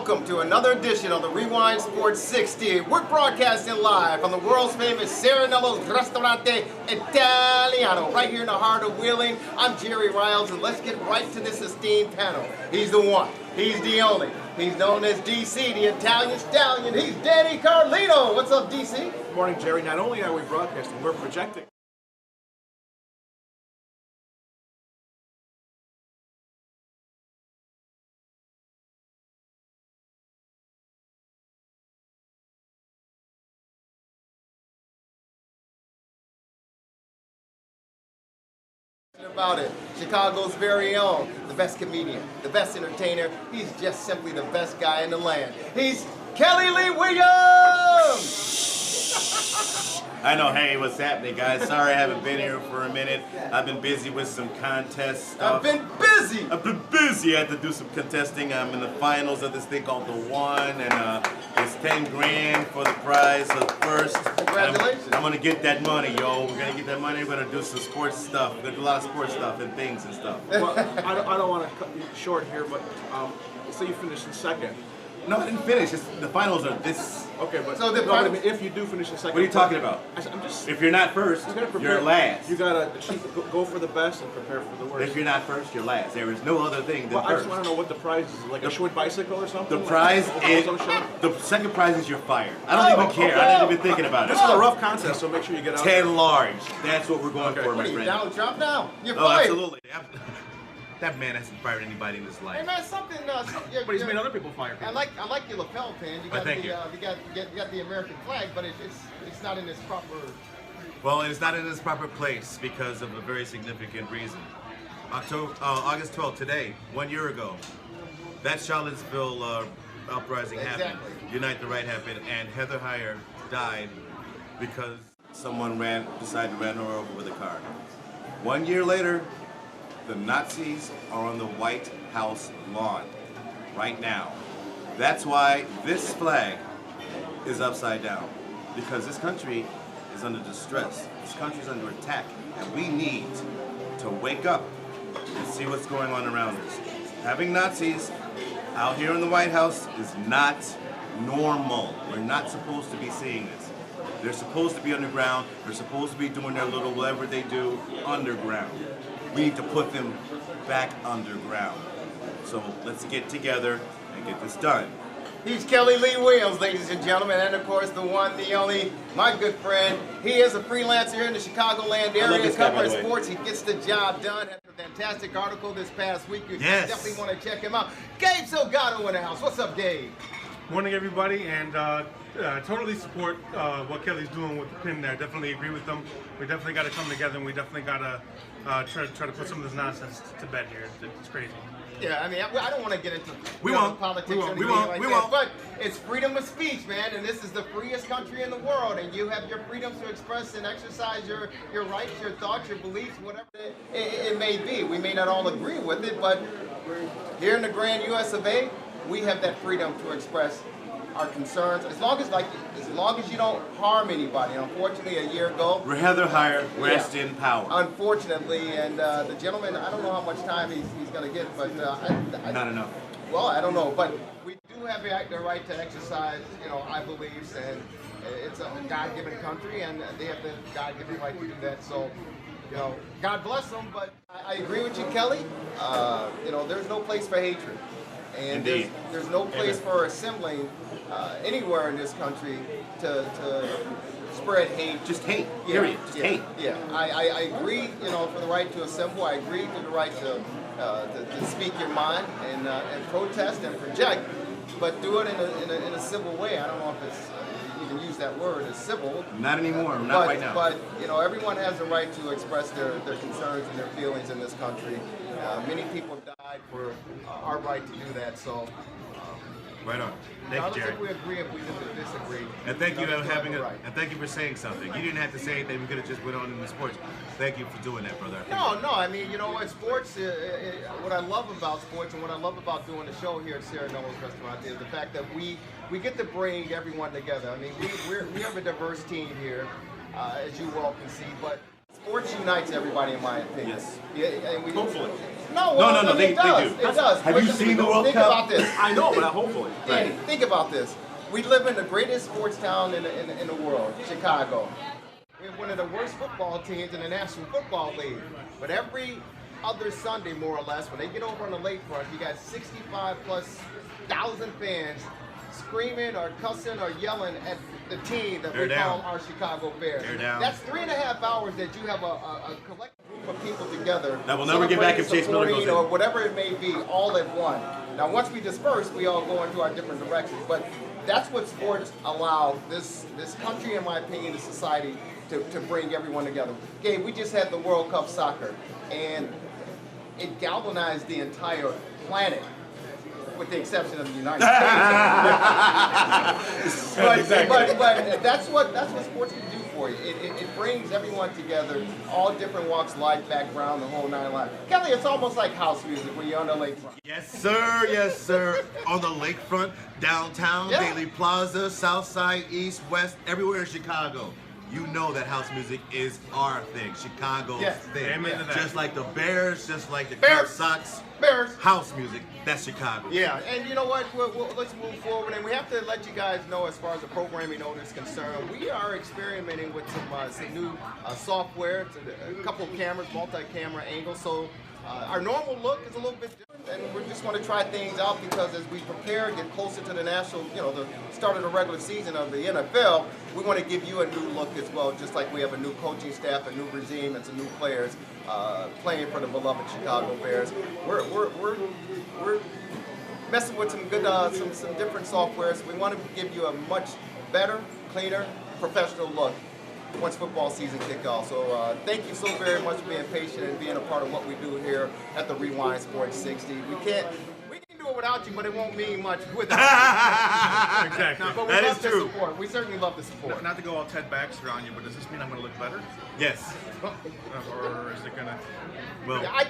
welcome to another edition of the Rewind Sports 60. We're broadcasting live from the world's famous Serenello's Ristorante Italiano, right here in the heart of Wheeling. I'm Jerry Riles, and let's get right to this esteemed panel. He's the one, he's the only. He's known as DC, the Italian Stallion. He's Danny Carlino. What's up, DC? Good morning, Jerry. Not only are we broadcasting, we're projecting. About it. Chicago's very own, the best comedian, the best entertainer. He's just simply the best guy in the land. He's Kelly Lee Williams! I know, hey, what's happening, guys? Sorry I haven't been here for a minute. I've been busy with some contest stuff. I've been busy! I had to do some contesting. I'm in the finals of this thing called The One, and it's 10 grand for the prize of first. Congratulations. I'm gonna get that money, yo. We're gonna get that money. We're gonna do some sports stuff. We're gonna do a lot of sports stuff and things and stuff. Well, I don't want to cut you short here, but say you finished in second. No, I didn't finish. The finals are this. Okay, but so if you do finish in second, what are you talking about? I'm just. If you're not first, you're last. You gotta go for the best and prepare for the worst. If you're not first, you're last. There is no other thing than first. I just first. want to know what the prize is, like a Schwinn bicycle or something. The prize is the second prize is you're fired. I don't even care. I'm not even thinking about it. This is a rough contest, so make sure you get out. 10 large. That's what we're going for, What my are you, friend. Donald Trump now? You're Oh, fired. absolutely. That man hasn't fired anybody in his life. Hey man, something. But he's made other people fire people. I like your lapel pin. You got thank the you. you got the American flag, but it's not in its proper. Well, it's not in its proper place because of a very significant reason. August 12th, today, 1 year ago, that Charlottesville uprising happened. Unite the Right happened, and Heather Heyer died because someone decided to run her over with a car. 1 year later, the Nazis are on the White House lawn right now. That's why this flag is upside down, because this country is under distress. This country is under attack, and we need to wake up and see what's going on around us. Having Nazis out here in the White House is not normal. We're not supposed to be seeing this. They're supposed to be underground. They're supposed to be doing their little whatever they do underground. We need to put them back underground. So let's get together and get this done. He's Kelly Lee Williams, ladies and gentlemen, and of course the one, the only, my good friend. He is a freelancer here in the Chicagoland area, covering sports. He gets the job done. Had a fantastic article this past week. You definitely want to check him out. Gabe Salgado in the house. What's up, Gabe? Morning, everybody, and totally support what Kelly's doing with the pin there. Definitely agree with them. We definitely got to come together, and we definitely got to try to put some of this nonsense to bed here. It's crazy. Yeah, I mean, I don't want to get into politics we or won't, anything like that, won't. but it's freedom of speech, man, and this is the freest country in the world, and you have your freedoms to express and exercise your rights, your thoughts, your beliefs, whatever it may be. We may not all agree with it, but here in the grand US of A, we have that freedom to express our concerns, as long as you don't harm anybody. Unfortunately, a year ago, Heather Heyer, rest in power. Unfortunately, and the gentleman, I don't know how much time he's going to get, but not enough. Well, I don't know, but we do have the right to exercise, our beliefs, and it's a God-given country, and they have the God-given right to do that. So, God bless them. But I agree with you, Kelly. There's no place for hatred. And there's no place for assembling anywhere in this country to spread hate. Just hate, period. Just hate. Yeah, I agree, for the right to assemble. I agree to the right to speak your mind and protest and project, but do it in a civil way. I don't know if it's you can use that word as civil. Not anymore. Not right now. But everyone has the right to express their concerns and their feelings in this country. Many people died for our right to do that. So. Right on. Thank you, Jerry. If we agree, if we disagree. And thank you and thank you for saying something. You didn't have to say anything. We could have just went on in the sports. Thank you for doing that, brother. No. I mean, sports. What I love about sports and what I love about doing the show here at Serenello's Restaurant is the fact that we get to bring everyone together. I mean, we have a diverse team here, as you well can see, but Sports unites everybody, in my opinion. Yes. Yeah, and Hopefully. No, well, No, I mean, they it does. do. It does. Have you Listen, seen the World think Cup? about this. I know, but hopefully. Danny, think about this. We live in the greatest sports town in the world, Chicago. We're one of the worst football teams in the National Football League. But every other Sunday, more or less, when they get over on the lakefront, you got 65+ thousand fans screaming or cussing or yelling at the team that we call our Chicago Bears. They're down. That's 3.5 hours that you have a collective group of people together. That will never get back if Chase Miller goes in. Or whatever it may be, all at one. Now, once we disperse, we all go into our different directions. But that's what sports allow this country, in my opinion, this society, to bring everyone together. Gabe, we just had the World Cup soccer, and it galvanized the entire planet, with the exception of the United States. but that's what sports can do for you. It brings everyone together, all different walks of life, background, the whole nine lives. Kelly, it's almost like house music when you're on the lakefront. Yes, sir. Yes, sir. On the lakefront, downtown, Yeah. Daily Plaza, South Side, East, West, everywhere in Chicago. You know that house music is our thing, Chicago's thing. Amen to that. Just like the Bears, just like the Bears. Red Sox. Bears. House music, that's Chicago. Yeah, and you know what? Let's move forward, and we have to let you guys know, as far as the programming note is concerned, we are experimenting with some new software, a couple of cameras, multi-camera angles. So our normal look is a little bit different, and we just want to try things out because as we prepare, get closer to the national, the start of the regular season of the NFL, we want to give you a new look as well, just like we have a new coaching staff, a new regime, and some new players playing for the beloved Chicago Bears. We're messing with some good, some different softwares. We want to give you a much better, cleaner, professional look once football season kicks off. So thank you so very much for being patient and being a part of what we do here at the Rewind Sports 60. We can do it without you, but it won't mean much without you. Exactly. But we That love is the true. support. We certainly love the support. Not to go all Ted Baxter on you, but does this mean I'm going to look better? Yes. Or is it going to... Well, I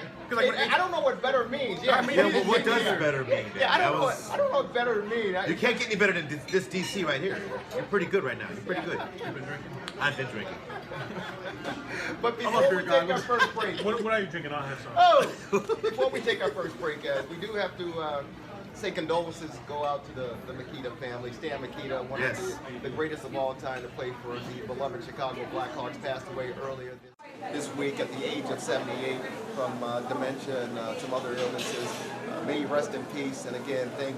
don't know what better means. Yeah, well, what does better mean? Yeah, I don't That know what better means. You can't get any better than this DC right here. You're pretty good right now. You're pretty good. I've been drinking. But before we take our first break, What are you drinking? I'll have some. before we take our first break, guys, we do have to say condolences go out to the Makita family. Stan Makita, one of the greatest of all time to play for the beloved Chicago Blackhawks, passed away earlier this week at the age of 78 from dementia and some other illnesses. May he rest in peace. And again, thank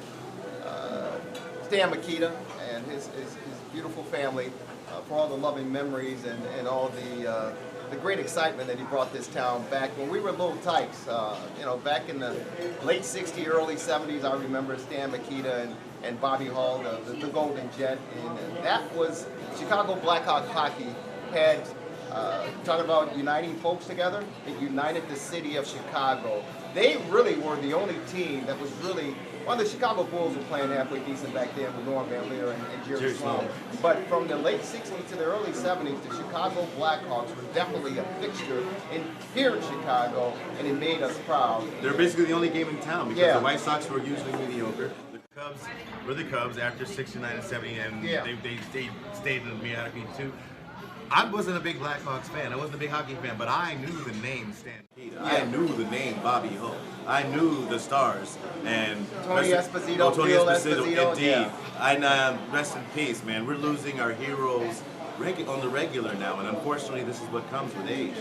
Stan Makita and his beautiful family for all the loving memories and all the great excitement that he brought this town back when we were little tykes. Back in the late 60s, early 70s, I remember Stan Makita and Bobby Hall, the Golden Jet, and that was Chicago Blackhawk hockey had. Talking about uniting folks together, it united the city of Chicago. They really were the only team that was really, the Chicago Bulls were playing halfway decent back then with Norm Van Leer and Jerry Riles. But from the late 60s to the early 70s, the Chicago Blackhawks were definitely a fixture here in Chicago, and it made us proud. They're basically the only game in town because the White Sox were usually mediocre. The Cubs were the Cubs after 69 and 70, and they stayed in the mediocrity too. I wasn't a big Blackhawks fan. I wasn't a big hockey fan, but I knew the name Stan Makita. I knew the name Bobby Hull. I knew the stars and Tony Esposito, Phil Esposito. Indeed. Yeah. And rest in peace, man. We're losing our heroes on the regular now, and unfortunately, this is what comes with age.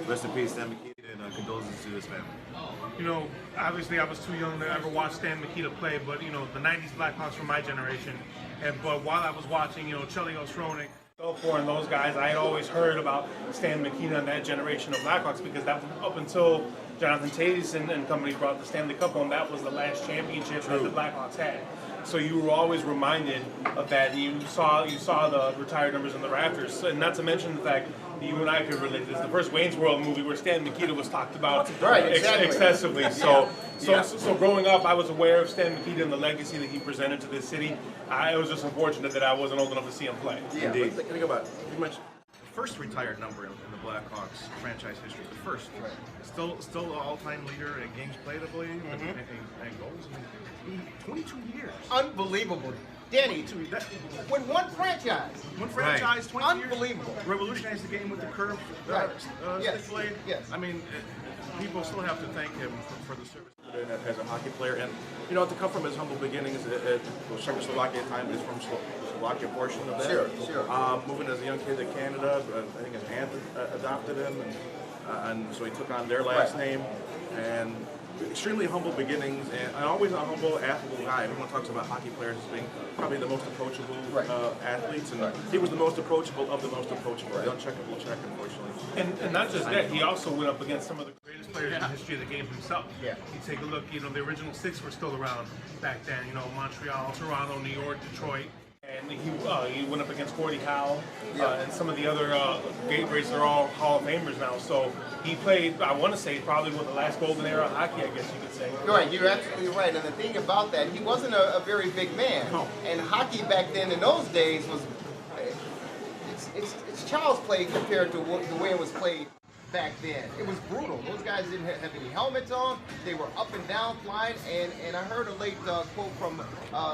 Rest in peace, Stan Makita, and condolences to his family. Obviously I was too young to ever watch Stan Makita play, but the 90s Blackhawks were my generation. But while I was watching, Chelly Ostronek, and those guys, I had always heard about Stan Makita and that generation of Blackhawks because that up until Jonathan Tays and company brought the Stanley Cup home, that was the last championship that the Blackhawks had. So you were always reminded of that, and you saw the retired numbers in the rafters, and not to mention the fact that you and I could relate to this. The first Wayne's World movie where Stan Makita was talked about excessively. So growing up, I was aware of Stan Makita and the legacy that he presented to this city. It was just unfortunate that I wasn't old enough to see him play. Yeah, indeed. Think about it. You mentioned the first retired number in the Blackhawks franchise history. The first. Right. Still the all-time leader in games played, I believe, and goals. 22 years. Unbelievable. Danny, To me, that, with one franchise. one franchise, 20 years, Unbelievable. revolutionized the game with the curve Right. Yes. stick blade. Yes. I mean, people still have to thank him for the service as a hockey player, and you know, to come from his humble beginnings at Czechoslovakia time, he's from Slovakia portion of that. Sure. Moving as a young kid to Canada, I think his aunt adopted him, and so he took on their last name, and extremely humble beginnings, and always a humble, affable guy. Everyone talks about hockey players as being probably the most approachable athletes, and he was the most approachable of the most approachable. The uncheckable check, unfortunately. And not just that, he also went up against some of the greatest players in the history of the game himself. Yeah. You take a look, you know, the original six were still around back then. You know, Montreal, Toronto, New York, Detroit. And he went up against Gordie Howe and some of the other Gabe Rays are all Hall of Famers now. So he played, I want to say, probably one of the last golden era of hockey, I guess you could say. Right, you're absolutely right. And the thing about that, he wasn't a very big man. No. And hockey back then in those days was, it's child's play compared to the way it was played back then. It was brutal. Those guys didn't have any helmets on. They were up and down flying. And I heard a late quote from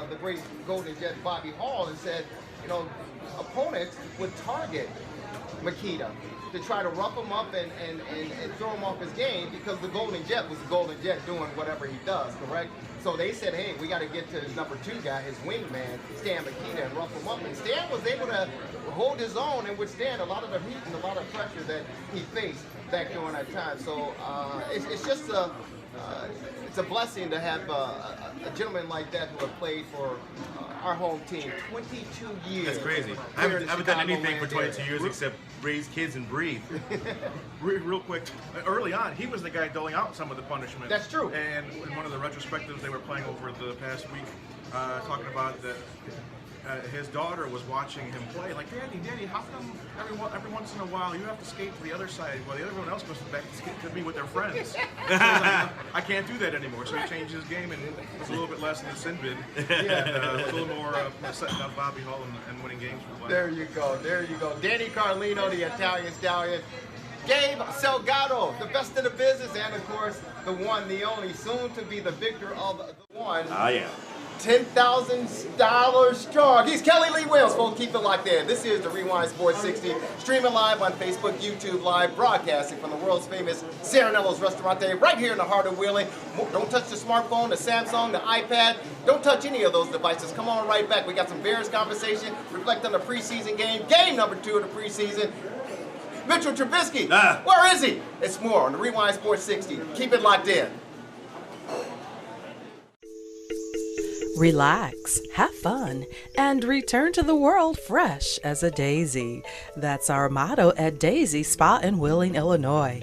the great Golden Jet Bobby Hall and said, you know, opponents would target Makita to try to rough him up and throw him off his game because the Golden Jet was the Golden Jet doing whatever he does, correct? So they said, hey, we got to get to his number 2 guy, his wingman, Stan Makita, and rough him up. And Stan was able to hold his own and withstand a lot of the heat and a lot of pressure that he faced back during that time. So it's just it's a blessing to have a gentleman like that who have played for our home team 22 years. That's crazy. I haven't done anything for 22 years except raise kids and breathe. Real quick, early on, he was the guy doling out some of the punishment. That's true. And in one of the retrospectives they were playing over the past week, talking about that his daughter was watching him play. Like, Daddy, how come every once in a while you have to skate to the other side while everyone else goes back to be with their friends? So I can't do that anymore. So he changed his game and it was a little bit less than a sin bid. And it was a little more setting up Bobby Hull and winning games for the There you go. Danny Carlino, the Italian Stallion. Gabe Salgado, the best in the business, and of course, the one, the only, soon to be the victor of the one. Yeah. $10,000 strong. He's Kelly Lee Wills, folks. Keep it locked in. This is the Rewind Sports 60, streaming live on Facebook, YouTube Live, broadcasting from the world's famous Serenello's Restaurante right here in the heart of Wheeling. Don't touch the smartphone, the Samsung, the iPad. Don't touch any of those devices. Come on right back. We got some Bears conversation, reflect on the preseason game number 2 of the preseason. Mitchell Trubisky, where is he? It's more on the Rewind Sports 60. Keep it locked in. Relax, have fun, and return to the world fresh as a daisy. That's our motto at Daisy Spa in Wheeling, Illinois.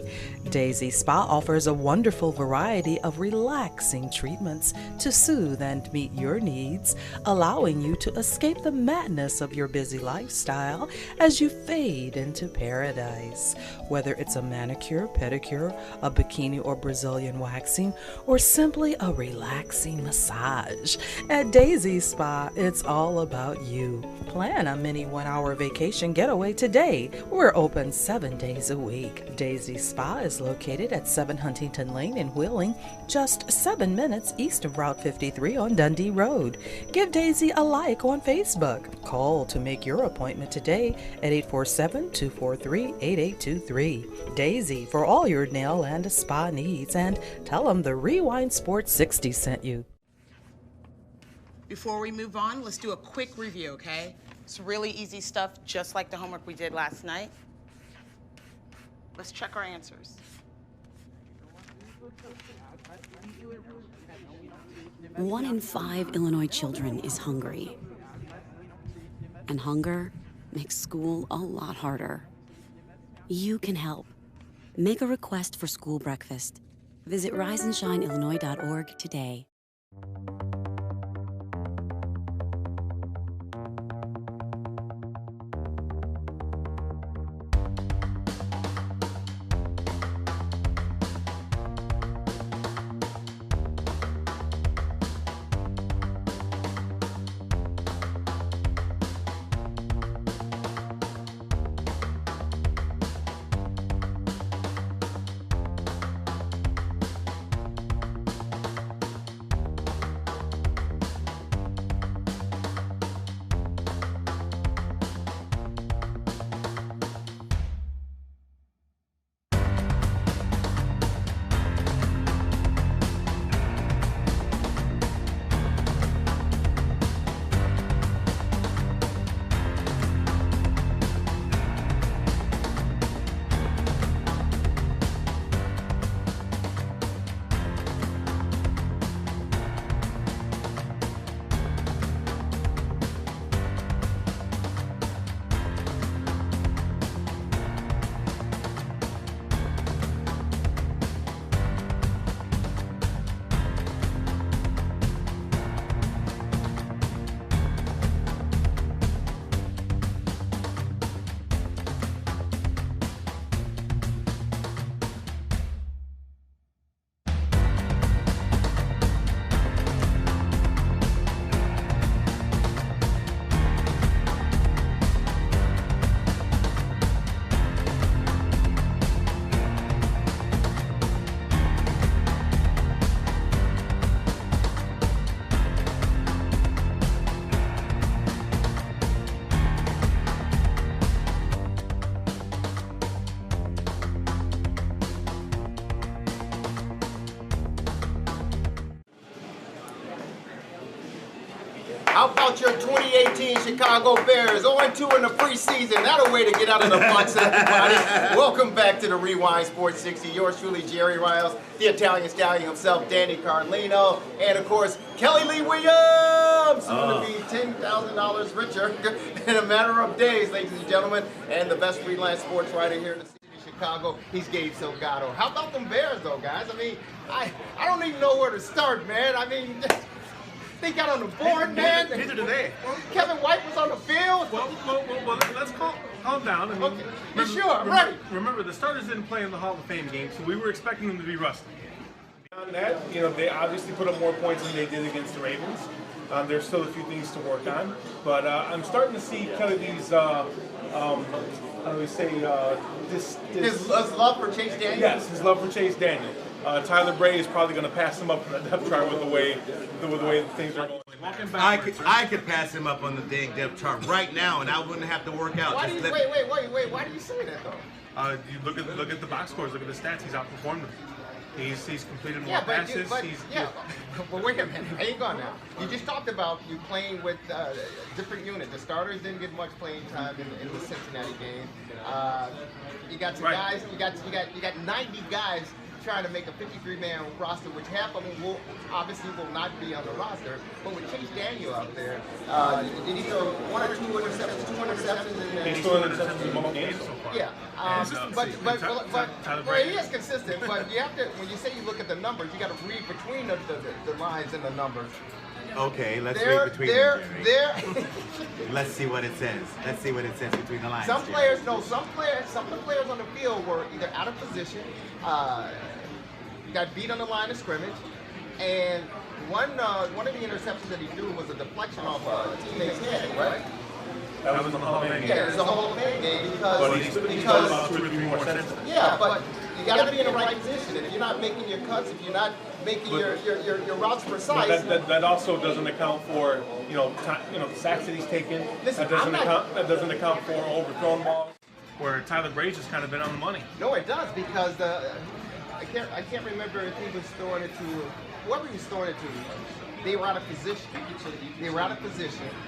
Daisy Spa offers a wonderful variety of relaxing treatments to soothe and meet your needs, allowing you to escape the madness of your busy lifestyle as you fade into paradise. Whether it's a manicure, pedicure, a bikini or Brazilian waxing, or simply a relaxing massage, at Daisy Spa, it's all about you. Plan a mini 1-hour vacation getaway today. We're open 7 days a week. Daisy Spa is located at 7 Huntington Lane in Wheeling, just 7 minutes east of Route 53 on Dundee Road. Give Daisy a like on Facebook. Call to make your appointment today at 847-243-8823. Daisy for all your nail and spa needs, and tell them the Rewind Sports 60 sent you. Before we move on, let's do a quick review, okay? It's really easy stuff, just like the homework we did last night. Let's check our answers. One in 5 Illinois children is hungry. And hunger makes school a lot harder. You can help. Make a request for school breakfast. Visit riseandshineillinois.org today. How about your 2018 Chicago Bears? 0-2 in the preseason. Not a way to get out of the box, everybody. Welcome back to the Rewind Sports 60. Yours truly, Jerry Riles, the Italian stallion himself, Danny Carlino, and of course, Kelly Lee Williams, soon to be $10,000 richer in a matter of days, ladies and gentlemen, and the best freelance sports writer here in the city of Chicago. He's Gabe Salgado. How about them Bears, though, guys? I mean, I don't even know where to start, man. I mean, they got on the board, man. Neither do they. Kevin White was on the field. Well, let's calm down. I mean, okay. Sure, right. Remember, the starters didn't play in the Hall of Fame game, so we were expecting them to be rusty. Beyond that, they obviously put up more points than they did against the Ravens. There's still a few things to work on, but I'm starting to see Kelly Lee's, how do we say, his love for Chase Daniel? Yes, his love for Chase Daniel. Tyler Bray is probably going to pass him up in the depth chart with the way things are going. I could pass him up on the dang depth chart right now, and I wouldn't have to work out. Wait. Why do you say that though? You look at the box scores. Look at the stats. He's outperformed them. He's completed more passes. But wait a minute. Hang on now. You just talked about you playing with different units. The starters didn't get much playing time in the Cincinnati game. You got some guys. You got 90 guys trying to make a 53-man roster, which half of them will not be on the roster. But with Chase Daniel out there, did he throw 1 or 2 interceptions, 2 interceptions? He's throwing interceptions in both games so far. Yeah, but he is consistent. But you have to, when you say you look at the numbers, you got to read between the lines and the numbers. Okay, let's read between them, Jerry. Let's see what it says. Let's see what it says between the lines. Some of the players on the field were either out of position, got beat on the line of scrimmage, and one of the interceptions that he threw was a deflection off a teammate's head, right? That was the Hall of Fame game. Yeah, it was a Hall of Fame game because about 2 or 3 more sentences. Yeah, but you got to be in the right position. If you're not making your cuts, if you're not making your routes precise, that also doesn't account for the sacks that he's taken. Listen, that doesn't account for overthrown balls. Where Tyler Bray's just kind of been on the money. No, it does, because I can't remember if he was throwing it to whoever he was throwing it to. They were out of position.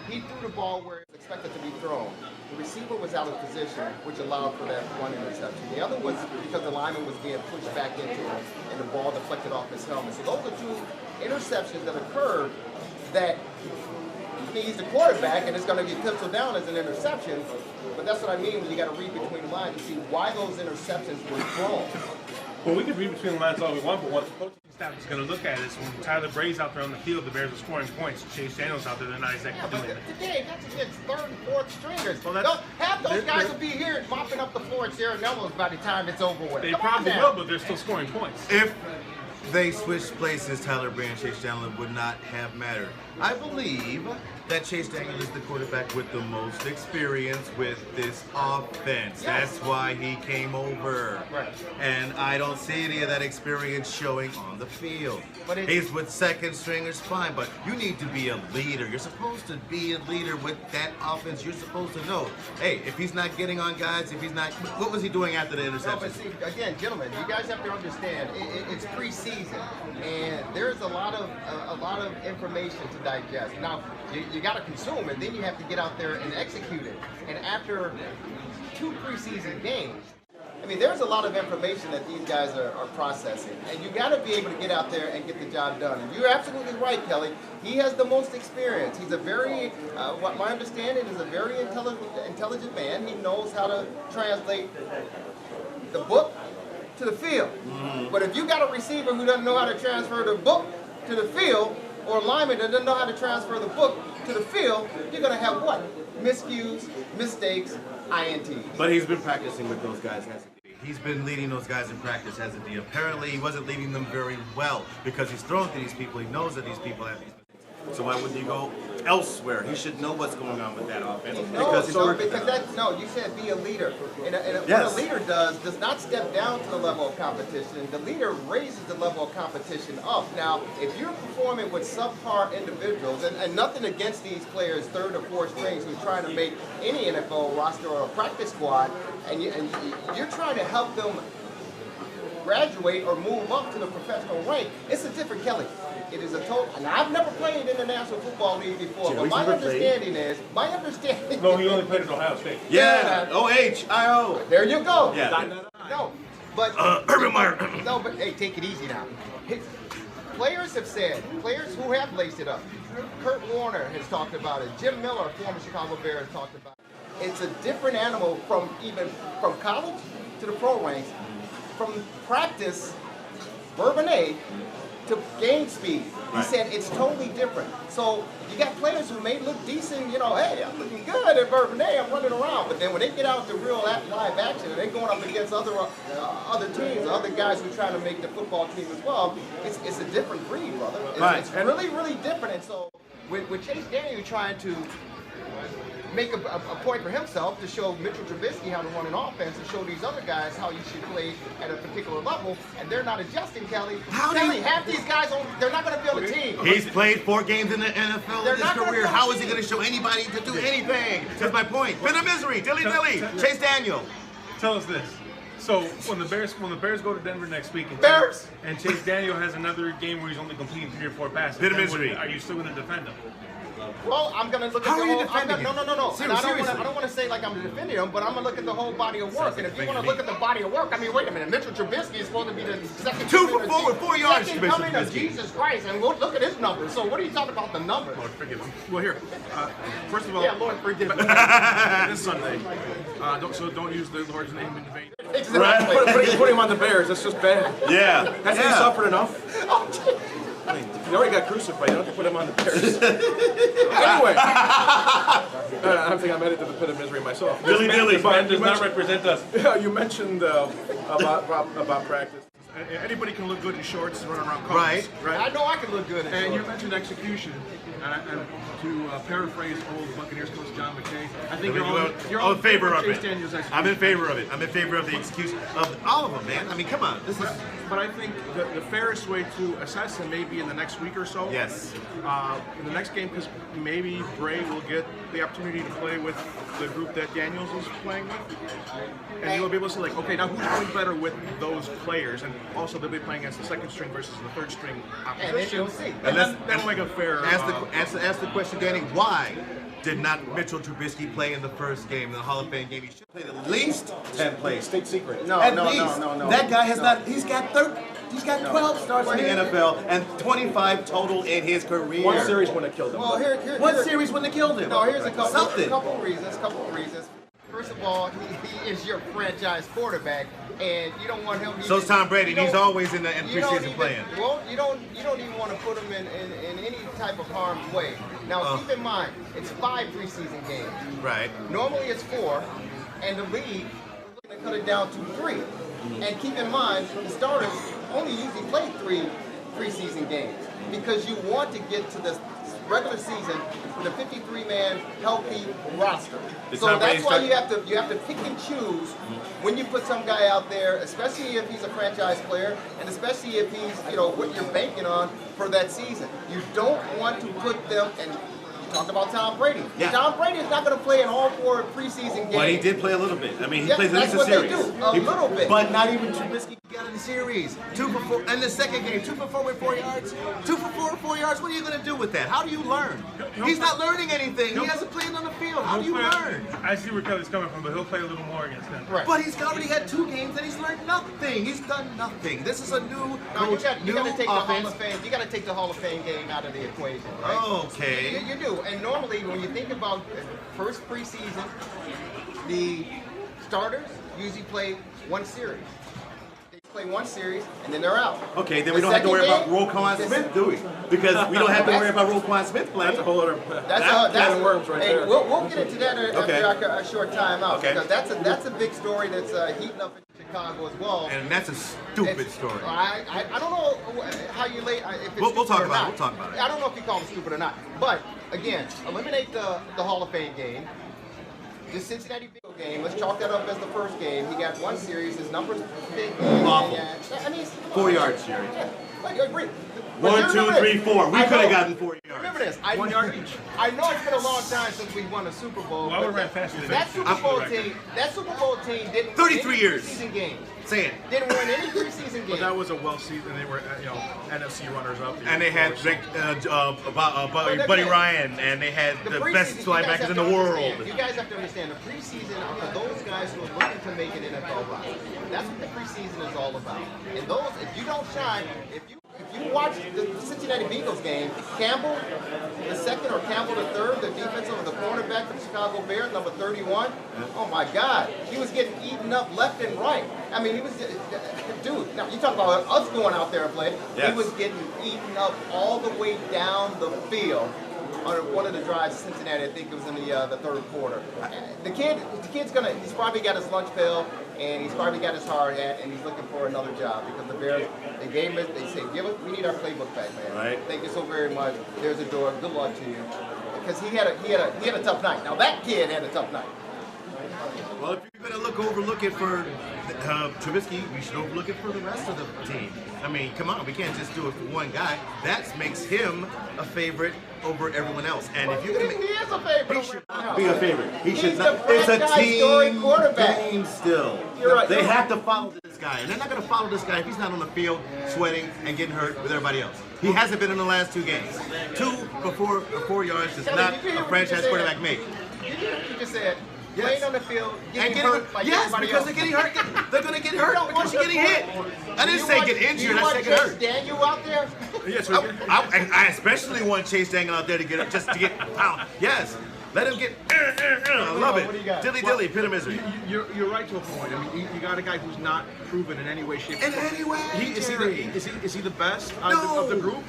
He threw the ball where it was expected to be thrown. The receiver was out of position, which allowed for that one interception. The other was because the lineman was being pushed back into him, and the ball deflected off his helmet. So those are 2 interceptions that occurred that he's the quarterback, and it's going to get penciled down as an interception. But that's what I mean when you got to read between the lines to see why those interceptions were thrown. Well, we can read between the lines all we want, but what the coaching staff is going to look at is when Tyler Bray's out there on the field, the Bears are scoring points. Chase Daniel's out there, they're not exactly doing it. Today, that's against 3rd and 4th stringers. Well, half those guys will be here mopping up the floor at Sharon Elmo's by the time it's over with. They probably will, but they're still scoring points. If they switched places, Tyler Bray and Chase Daniel would not have mattered. I believe that Chase Daniel is the quarterback with the most experience with this offense. That's why he came over. Right. And I don't see any of that experience showing on the field. But he's with second stringers, fine, but you need to be a leader. You're supposed to be a leader with that offense. You're supposed to know, hey, if he's not getting on guys, if he's not, what was he doing after the interception? No, but see, again, gentlemen, you guys have to understand, it's preseason, and there's a lot of information to digest. Now, you got to consume it, then you have to get out there and execute it. And after 2 preseason games, I mean, there's a lot of information that these guys are processing, and you got to be able to get out there and get the job done. And you're absolutely right, Kelly. He has the most experience. He's a very, what my understanding is, a very intelligent man. He knows how to translate the book to the field. Mm-hmm. But if you got a receiver who doesn't know how to transfer the book to the field, or a lineman that doesn't know how to transfer the book to the field, you're going to have what? Miscues, mistakes, INTs. But he's been practicing with those guys, hasn't he? He's been leading those guys in practice, hasn't he? Apparently, he wasn't leading them very well because he's thrown to these people. He knows that these people have these mistakes. So why wouldn't he go elsewhere? He should know what's going on with that offense. You said be a leader. And what a leader does not step down to the level of competition. The leader raises the level of competition up. Now, if you're performing with subpar individuals, and nothing against these players, 3rd or 4th strings, who's trying to make any NFL roster or a practice squad, and you're trying to help them graduate or move up to the professional rank, it's a different Kelly. it is a total. And I've never played in the National Football League before, but my understanding. No, he only played at Ohio State. Yeah, O-H-I-O. There you go. Yeah. No, but Urban Meyer. No, but hey, take it easy now. Players have said, players who have laced it up. Kurt Warner has talked about it. Jim Miller, former Chicago Bear, has talked about it. It's a different animal from college to the pro ranks, from practice, Bourbonnais, to game speed. He said it's totally different. So you got players who may look decent, you know, hey, I'm looking good at Bourbonnais, I'm running around. But then when they get out to real live action and they're going up against other teams, other guys who are trying to make the football team as well, it's a different breed, brother. It's really, really different. And so with Chase Daniel trying to make a point for himself to show Mitchell Trubisky how to run an offense and show these other guys how you should play at a particular level, and they're not adjusting, Kelly. Half these guys, they're not going to be on the team. He's played 4 games in the NFL in his career. How is he going to show anybody to do anything? That's my point. Been a misery. Dilly. Chase Daniel. Tell us this. So when the Bears go to Denver next week, and Chase Daniel has another game where he's only completing 3 or 4 passes, been a misery. Are you still going to defend him? Well, I'm going to look at the whole... How are you defending him? No. Seriously. I don't want to say like I'm defending him, but I'm going to look at the whole body of work. And if you want to look at the body of work, I mean, wait a minute. Mitchell Trubisky is supposed to be the second... 2 for 4 with 4 yards. Second coming of Jesus Christ. And look at his numbers. So what are you talking about the numbers? Lord forgive him. Well, here, first of all... Yeah, Lord forgive him. This Sunday. Don't use the Lord's name in vain. Exactly. Put him on the Bears. That's just bad. Yeah. Hasn't he suffered enough? I mean, he already got crucified. You don't have to put him on the Bears. Anyway, I think I'm headed to the pit of misery myself. Dilly. This man does not represent us. You mentioned about practice. Anybody can look good in shorts running around college. Right. I know I can look good in And shorts. you mentioned execution. And to paraphrase old Buccaneers coach John McKay, I think you're all in favor of it. I'm in favor of it. I'm in favor of the execution of all of them, man. I mean, come on. But I think the fairest way to assess him may be in the next week or so. Yes. In the next game, because maybe Bray will get the opportunity to play with the group that Daniels is playing with. And you'll be able to say, like, okay, now who's doing better with those players? And also they'll be playing against the second string versus the third string opposition. And then you'll see. And that'll make a fair... Ask the question, Danny, why did not Mitchell Trubisky play in the first game, in the Hall of Fame game? He should play at least 10 plays. State secret. No. That guy has not, he's got 12 starts in the NFL and 25 total in his career. One series wouldn't have killed him. Well, One series wouldn't have killed him. No, here's a Something. couple of reasons. First of all, he is your franchise quarterback, and you don't want him. So's Tom Brady. He's always in preseason playing. Well, you don't even want to put him in any type of harm's way. Now, keep in mind, it's 5 preseason games. Right. Normally it's 4, and the league is going to cut it down to 3. And keep in mind, the starters only usually play 3 preseason games because you want to get to the regular season with a 53-man healthy roster. So that's why you have to pick and choose when you put some guy out there, especially if he's a franchise player, and especially if he's what you're banking on for that season. You don't want to put them and. Talk about Tom Brady. Yeah. Tom Brady is not going to play in all 4 preseason games. But he did play a little bit. I mean, he plays at least a series. That's what they do, a little bit. But not even Trubisky got in the series. 2 for 4 in the second game. 2 for 4 with 4 yards. 2 for 4 with 4 yards. What are you going to do with that? How do you learn? He's not learning anything. He hasn't played on the field. How do you learn? I see where Kelly's coming from, but he'll play a little more against them. Right. But he's already had 2 games and he's learned nothing. He's done nothing. This is a new coach, you got to take offense. the Hall of Fame. You got to take the Hall of Fame game out of the equation. Right? Okay. You do. And normally, when you think about first preseason, the starters usually play 1 series. They play 1 series and then they're out. Okay, then we don't have to worry about Roquan Smith, do we? Because we don't have to worry about Roquan Smith playing. That's a whole other. That's worms right there. there. We'll get into that after a short time out. Okay. Because that's a big story that's heating up in Chicago as well. And that's a stupid story. I don't know how you lay. If it's We'll talk or about not. it. We'll talk about it. I don't know if you call it stupid or not. But again, eliminate the Hall of Fame game. The Cincinnati Bengals game, let's chalk that up as the first game. He got 1 series. His numbers big. Awful. I mean, 4 yards, Jerry. I agree. 1, 2, 3, 4. We could have gotten 4 yards. Remember remember this. 1 yard each. I know it's been a long time since we won a Super Bowl. Well, but we ran faster than that Super Bowl team didn't 33 win any years. preseason games. Say it. Didn't win any preseason games. But that was a well-seasoned, and they were, NFC runners-up. And they had Buddy Ryan, and they had the best linebackers in the world. You guys have to understand, the preseason are for those guys who are looking to make an NFL roster. That's what the preseason is all about. And those, if you don't shine, if you watch the Cincinnati Bengals game, Campbell the second or Campbell the third, the defensive, the cornerback for the Chicago Bears, number 31. Oh my God, he was getting eaten up left and right. I mean, he was, dude. Now you talk about us going out there and playing. Yes. He was getting eaten up all the way down the field on one of the drives of Cincinnati. I think it was in the third quarter. The kid's he's probably got his lunch pail and he's probably got his hard hat and he's looking for another job because the Bears, they gave him, they said, we need our playbook back, man. Right. Thank you so very much. There's a door. Good luck to you. Because he had a tough night. Now that kid had a tough night. Well, if you're going to overlook it for Trubisky, we should overlook it for the rest of the team. I mean, come on, we can't just do it for one guy. That makes him a favorite over everyone else. And if you he is a favorite. He should not be a favorite. He should He's not. the It's a franchise-scoring quarterback. team still. You're right. They have to follow this guy, and they're not going to follow this guy if he's not on the field sweating and getting hurt with everybody else. He hasn't been in the last 2 games. 2 for 4 yards does not a franchise quarterback make. You hear what you just said? Yes. Playing on the field, getting hurt like everybody because else. they're getting hurt. They're going to get hurt because you're getting hit. I didn't say get injured. I said get hurt. Daniel out there? Yes, I especially want Chase Daniel out there to get just to get pound. Yes. Let him get. I love it. Dilly, pit of misery. You're right to a point. I mean, you got a guy who's not proven in any way, shape, or form. In any way, Is he the best of the group?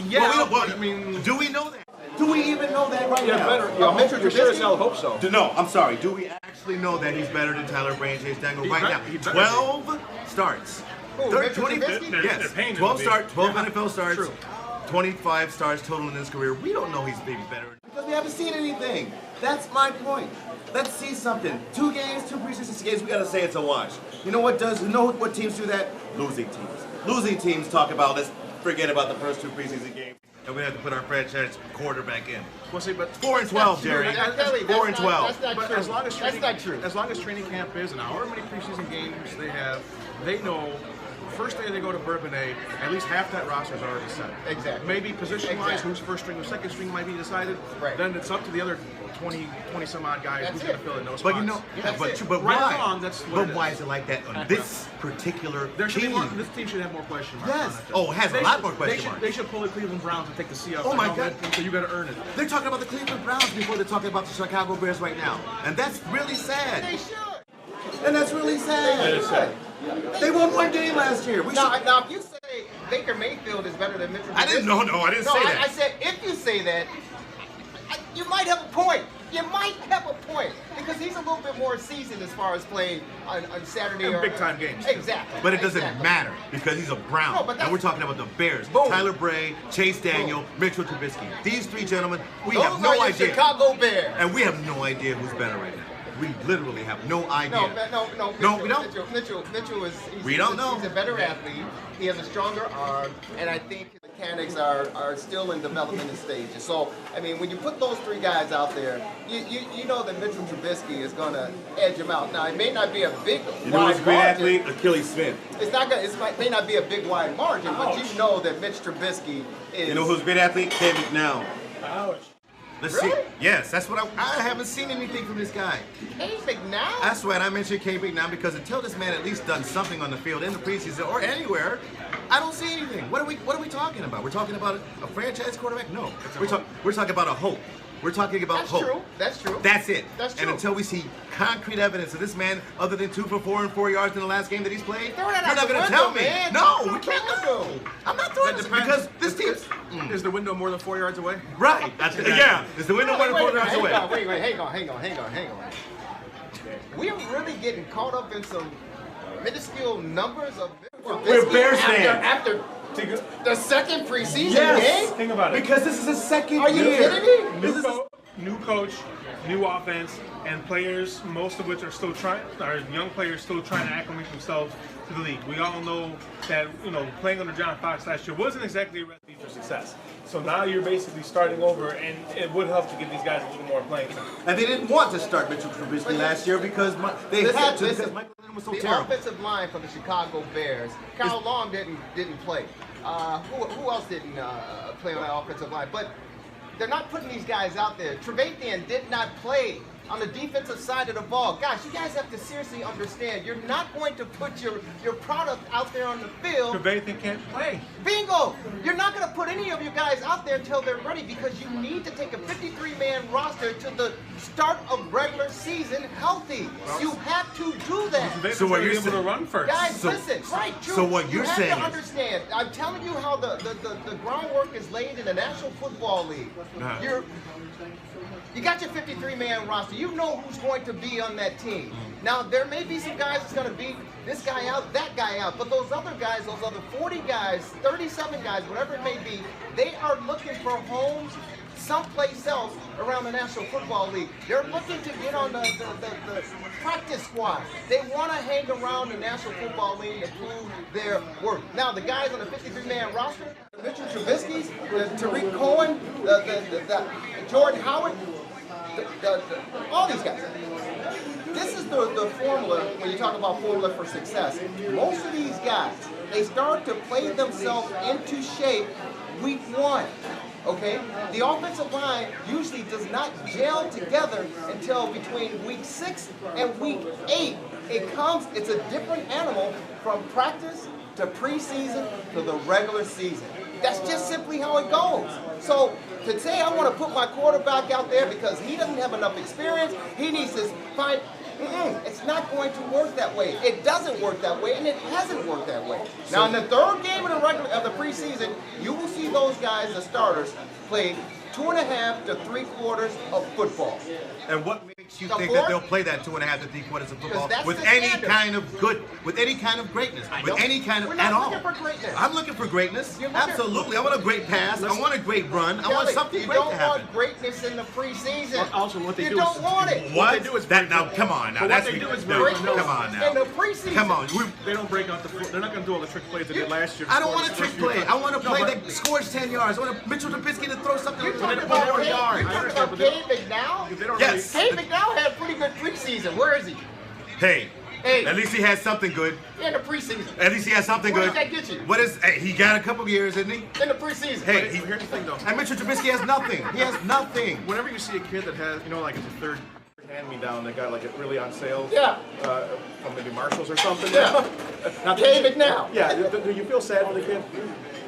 Yeah. Well, I mean, do we know that? Do we even know that right now? Better. You sure as hell hope so. No, I'm sorry. Do we actually know that he's better than Tyler Bray and Chase Daniel right now? 12 starts. 20, yes. 12 starts. 12 NFL starts. True. 25 starts total in his career. We don't know he's maybe better because we haven't seen anything. That's my point. Let's see something. 2 games, 2 preseason games. We gotta say it's a wash. You know what does? You know what teams do that? Losing teams. Losing teams talk about let's forget about the first 2 preseason games. And we have to put our franchise quarterback in. Well, see, but 4-12, Jerry. 4-12. But as long as that's not true. As long as training camp is, and however many preseason games they have, they know. First day they go to Bourbonnais, at least half that roster is already set. Exactly. Maybe position-wise, who's first string or second string might be decided. Right. Then it's up to the other 20 some odd guys who's going to fill in those spots. But you know, but right why? along, that's what why is it like that on this particular team? This team should have more question marks. Yes. Oh, it has a lot more question marks. They should pull the Cleveland Browns and take the Seahawks. Oh my God. So you got to earn it. They're talking about the Cleveland Browns before they're talking about the Chicago Bears right now, and that's really sad. They should. And that's really sad. They should. They won 1 game last year. Now, if you say Baker Mayfield is better than Mitchell Trubisky, I didn't say that. I said if you say that, you might have a point. You might have a point because he's a little bit more seasoned as far as playing on Saturday and or big-time games. Exactly. But it doesn't matter because he's a Brown. No, but and we're talking about the Bears. Boom. Tyler Bray, Chase Daniel, Mitchell Trubisky. These 3 gentlemen, we Those have no are your idea. Chicago Bears. And we have no idea who's better right now. We literally have no idea. No, we don't. Mitchell is. We don't know. He's a better athlete. He has a stronger arm, and I think his mechanics are still in development stages. So, I mean, when you put those 3 guys out there, you know that Mitchell Trubisky is going to edge him out. Now, it may not be a big wide great margin. athlete? Achilles Smith. It may not be a big wide margin, but you know that Mitch Trubisky is. You know who's a great athlete? Cam McNown. Ouch. Let's see. Yes, that's what I haven't seen anything from this guy. Cam McNown? That's right. I mentioned Cam McNown because until this man at least done something on the field in the preseason or anywhere, I don't see anything. What are we talking about? We're talking about a franchise quarterback? No. We're talking about a hope. We're talking about hope. That's true. That's it. That's true. And until we see concrete evidence of this man, other than 2 for 4 and 4 yards in the last game that he's played, Throw that you're out not the going to window, tell me. man. No, Throw we it can't. out the window. I'm not throwing That this depends. because this team's. Is the window more than 4 yards away? Right. Yeah. Is the window more than 4 yards away? Wait, hang on. We're really getting caught up in some minuscule numbers of We're Bears fans. After the second preseason Yes. game? Think about it. Because this is his second Are you year. kidding me? New coach, new offense, and players, most of which are young players still trying to acclimate themselves to the league. We all know that, playing under John Fox last year wasn't exactly a recipe for success. So now you're basically starting over, and it would help to give these guys a little more playing time. And they didn't want to start Mitchell Trubisky last year because they had to because Michael Lennon was so the terrible. offensive line for the Chicago Bears, Kyle Long didn't play. Who else didn't play on that offensive line? But they're not putting these guys out there. Trevathan did not play on the defensive side of the ball. Gosh, you guys have to seriously understand, you're not going to put your product out there on the field. Trevathan can't play. Bingo! You're not going to put any of you guys out there until they're ready, because you need to take a 53-man roster to the start of regular season healthy. You have to do that. So what you're able to run first. Guys, listen, right, true. So what you're saying You have to understand, I'm telling you how the groundwork is laid in the National Football League. You got your 53-man roster. You know who's going to be on that team. Now, there may be some guys that's going to beat this guy out, that guy out, but those other guys, those other 40 guys, 37 guys, whatever it may be, they are looking for homes someplace else around the National Football League. They're looking to get on the practice squad. They want to hang around the National Football League to prove their worth. Now, the guys on the 53-man roster, Mitchell Trubisky's, Tariq Cohen, the Jordan Howard, all these guys. This is the formula when you talk about formula for success. Most of these guys, they start to play themselves into shape week 1. Okay? The offensive line usually does not gel together until between week 6 and week 8. It's a different animal from practice to preseason to the regular season. That's just simply how it goes. So to say I want to put my quarterback out there because he doesn't have enough experience, he needs to find, it's not going to work that way. It doesn't work that way, and it hasn't worked that way. Now, in the third game of the preseason, you will see those guys, the starters, play 2.5 to 3/4 of football. And what makes you think that they'll play that 2.5 to 3/4 of football with any kind of greatness, with any kind of at all? We're not looking for greatness. I'm looking for greatness. Absolutely. I want a great pass. I want a great run. I want something great to happen. You don't want greatness in the preseason. Also, what they do you don't want it. What they do is that now. Come on now. What they do is come on now. In the preseason. Come on. They don't break out the. They're not going to do all the trick plays they did last year. I don't want a trick play. I want a play that scores 10 yards. I want Mitchell Trubisky to throw something. You're talking about Gabe McDowell? Yes. Gabe McDowell had a pretty good preseason. Where is he? Hey, at least he has something good. In the preseason. At least he has something good. What does that get you? What is? Hey, he got a couple years, isn't he? In the preseason. Hey, here's the thing though. And Mitchell Trubisky has nothing. He has nothing. Whenever you see a kid that has, like it's a third hand-me-down that got like it really on sale. Yeah. From maybe Marshalls or something. Yeah. Now, Gabe McDowell. Yeah. Do you feel sad for the kid?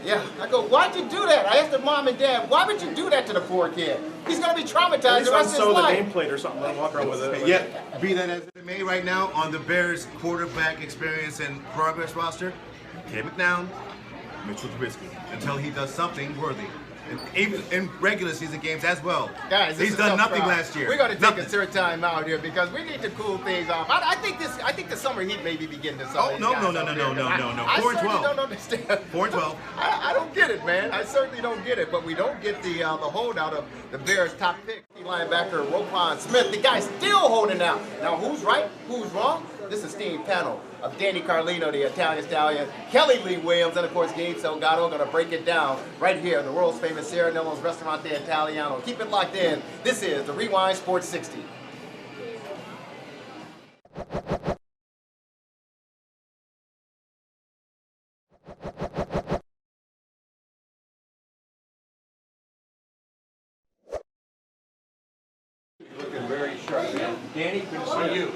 Yeah, I go, why'd you do that? I asked the mom and dad, why would you do that to the poor kid? He's going to be traumatized the rest of his life. The nameplate or something, let him walk around with it. Yeah, be that as it may right now, on the Bears quarterback experience and progress roster, Gabe McDowell, Mitchell Trubisky, until he does something worthy. And even in regular season games as well. Guys, he's done nothing last year. We're going to take a certain time out here because we need to cool things off. I think the summer heat may be beginning to Oh, no. 4 and 12. Don't understand. 4 and 12. I don't get it, man. I certainly don't get it. But we don't get the holdout of the Bears' top pick, linebacker Roquan Smith. The guy's still holding out. Now, who's right? Who's wrong? This is Steve panel of Danny Carlino, the Italian Stallion, Kelly Lee Williams, and of course Gabe Salgado. Going to break it down right here in the world's famous Serenello's Restaurante Italiano. Keep it locked in. This is the Rewind Sports 60. Looking very sharp, man. Danny, good to see you.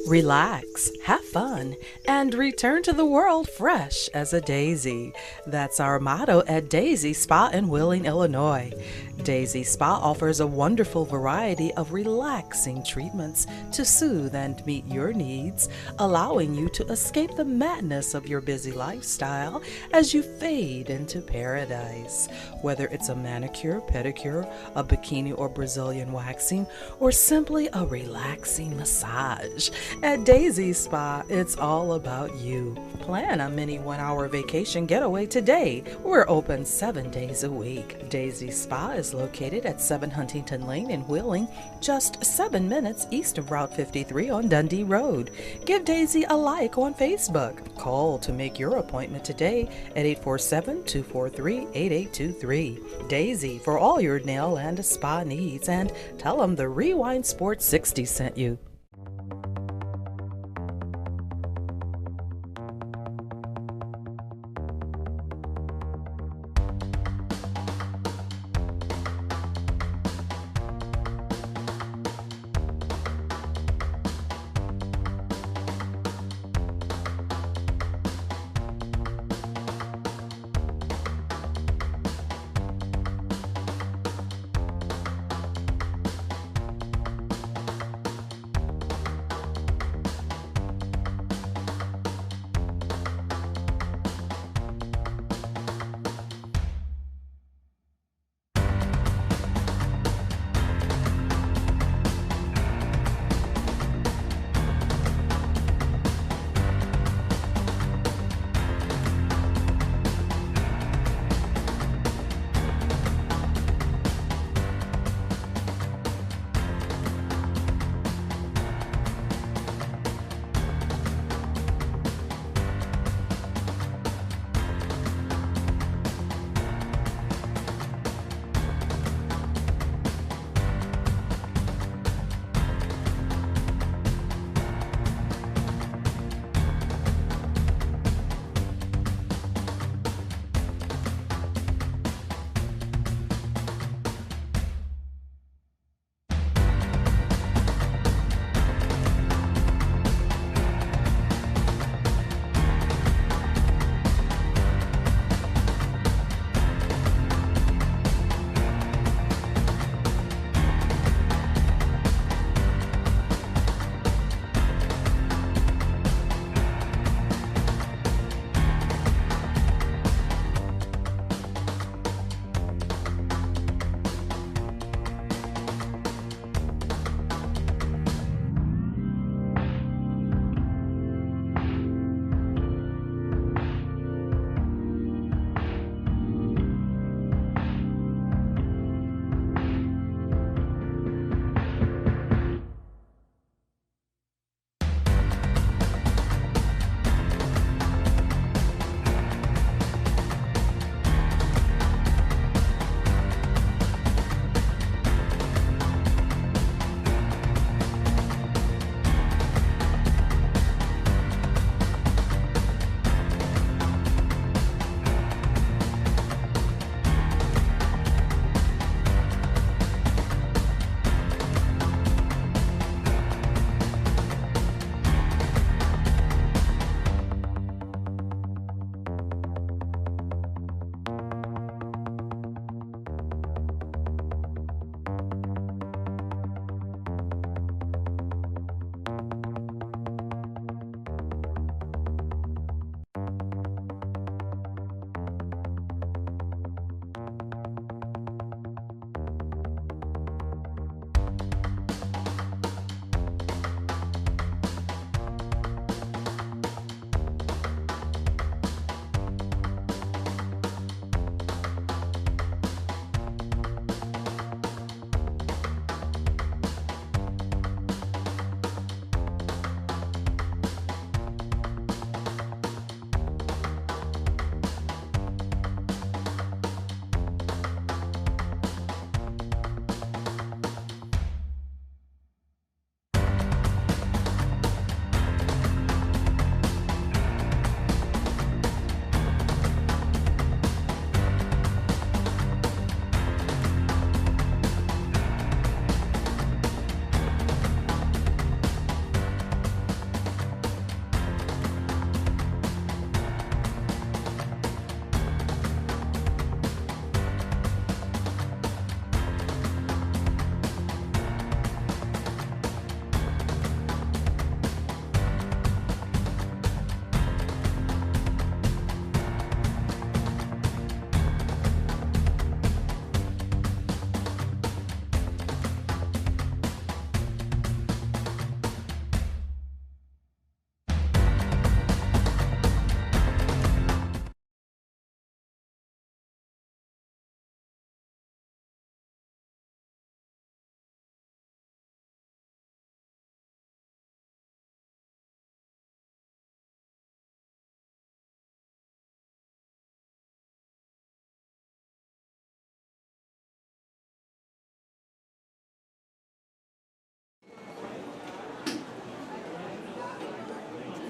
Relax, have fun, and return to the world fresh as a daisy. That's our motto at Daisy Spa in Wheeling, Illinois. Daisy Spa offers a wonderful variety of relaxing treatments to soothe and meet your needs, allowing you to escape the madness of your busy lifestyle as you fade into paradise. Whether it's a manicure, pedicure, a bikini or Brazilian waxing, or simply a relaxing massage, at Daisy Spa, it's all about you. Plan a mini 1-hour vacation getaway today. We're open 7 days a week. Daisy Spa is is located at 7 Huntington Lane in Wheeling, just 7 minutes east of Route 53 on Dundee Road. Give Daisy a like on Facebook. Call to make your appointment today at 847-243-8823. Daisy for all your nail and spa needs, and tell them the Rewind Sports 60 sent you.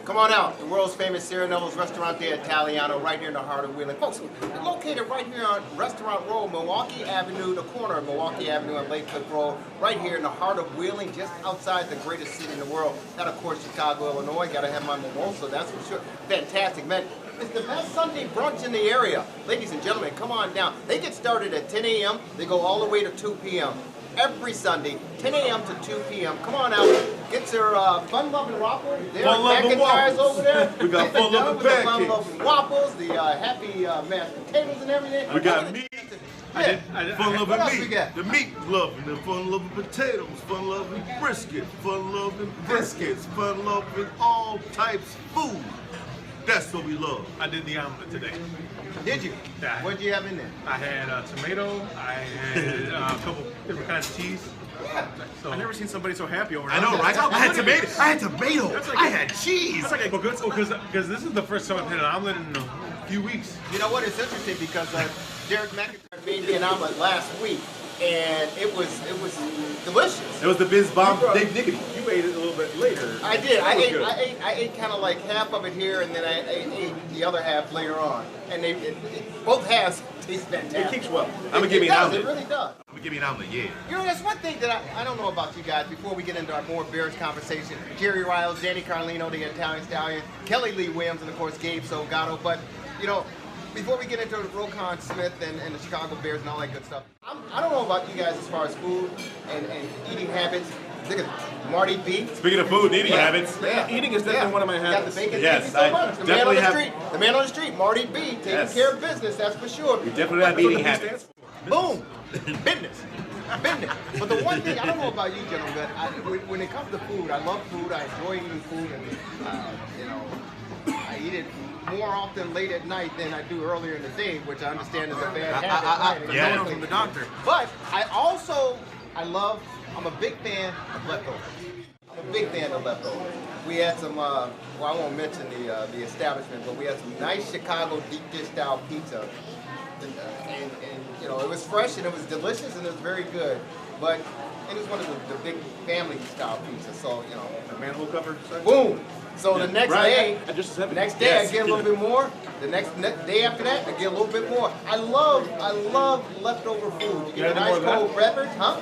Come on out. The world's famous Cirinello's Restaurante Italiano right here in the heart of Wheeling. Folks, we're located right here on Restaurant Road, Milwaukee Avenue, the corner of Milwaukee Avenue and Lake Cook Road, right here in the heart of Wheeling, just outside the greatest city in the world. That, of course, Chicago, Illinois. Got to have my mimosa, that's for sure. Fantastic, man. It's the best Sunday brunch in the area. Ladies and gentlemen, come on down. They get started at 10 a.m. They go all the way to 2 p.m. Every Sunday, 10 a.m. to 2 p.m. Come on out. Get your fun-loving waffle. They're McIntyre's over there. We got fun-loving pancakes. Fun-loving waffles, the happy mashed potatoes and everything. We got meat. Fun-loving meat. The meat-loving, the fun-loving potatoes, fun-loving brisket, fun-loving biscuits, fun-loving all types of food. That's what we love. I did the omelet today. Did you? Yeah. What did you have in there? I had tomato. I had a couple different kinds of cheese. Yeah. So I've never seen somebody so happy over there. I know, right? I had tomato. I had tomato. I had cheese. That's like because this is the first time I've had an omelet in a few weeks. You know what? It's interesting because Derek McIntyre made me an omelet last week, and it was delicious. It was the Biz Bomb Big Nickety. You ate it a little bit later. I did. I ate kind of like half of it here, and then I ate the other half later on. And both halves taste fantastic. It keeps well. I'm gonna give you an omelet. It really does. I'm gonna give you an omelet, yeah. You know, that's one thing that I don't know about you guys before we get into our more Bears conversation. Jerry Riles, Danny Carlino, the Italian Stallion, Kelly Lee Williams, and of course Gabe Salgado. But, you know, before we get into Roquan Smith and the Chicago Bears and all that good stuff, I don't know about you guys as far as food and eating habits. Look at Marty B. Speaking of food and eating habits, Eating is definitely one of my habits. Got the bacon. Yes, Thank you so much. I definitely have. The man on the street, Marty B, taking care of business, that's for sure. You definitely have eating habits. Boom. Business. Business. But the one thing, I don't know about you gentlemen, but when it comes to food, I love food, I enjoy eating food, and you know, I eat it more often late at night than I do earlier in the day, which I understand is a bad habit. Yeah, from the doctor. But I'm a big fan of leftovers. I'm a big fan of leftovers. We had some, well, I won't mention the establishment, but we had some nice Chicago deep dish style pizza. And you know, it was fresh and it was delicious and it was very good. But it was one of the big family style pizzas. So, you know. The manhole cover? Boom! So the next day, I get a little bit more. The next day after that, I get a little bit more. I love leftover food. You get a nice cold beverage, huh?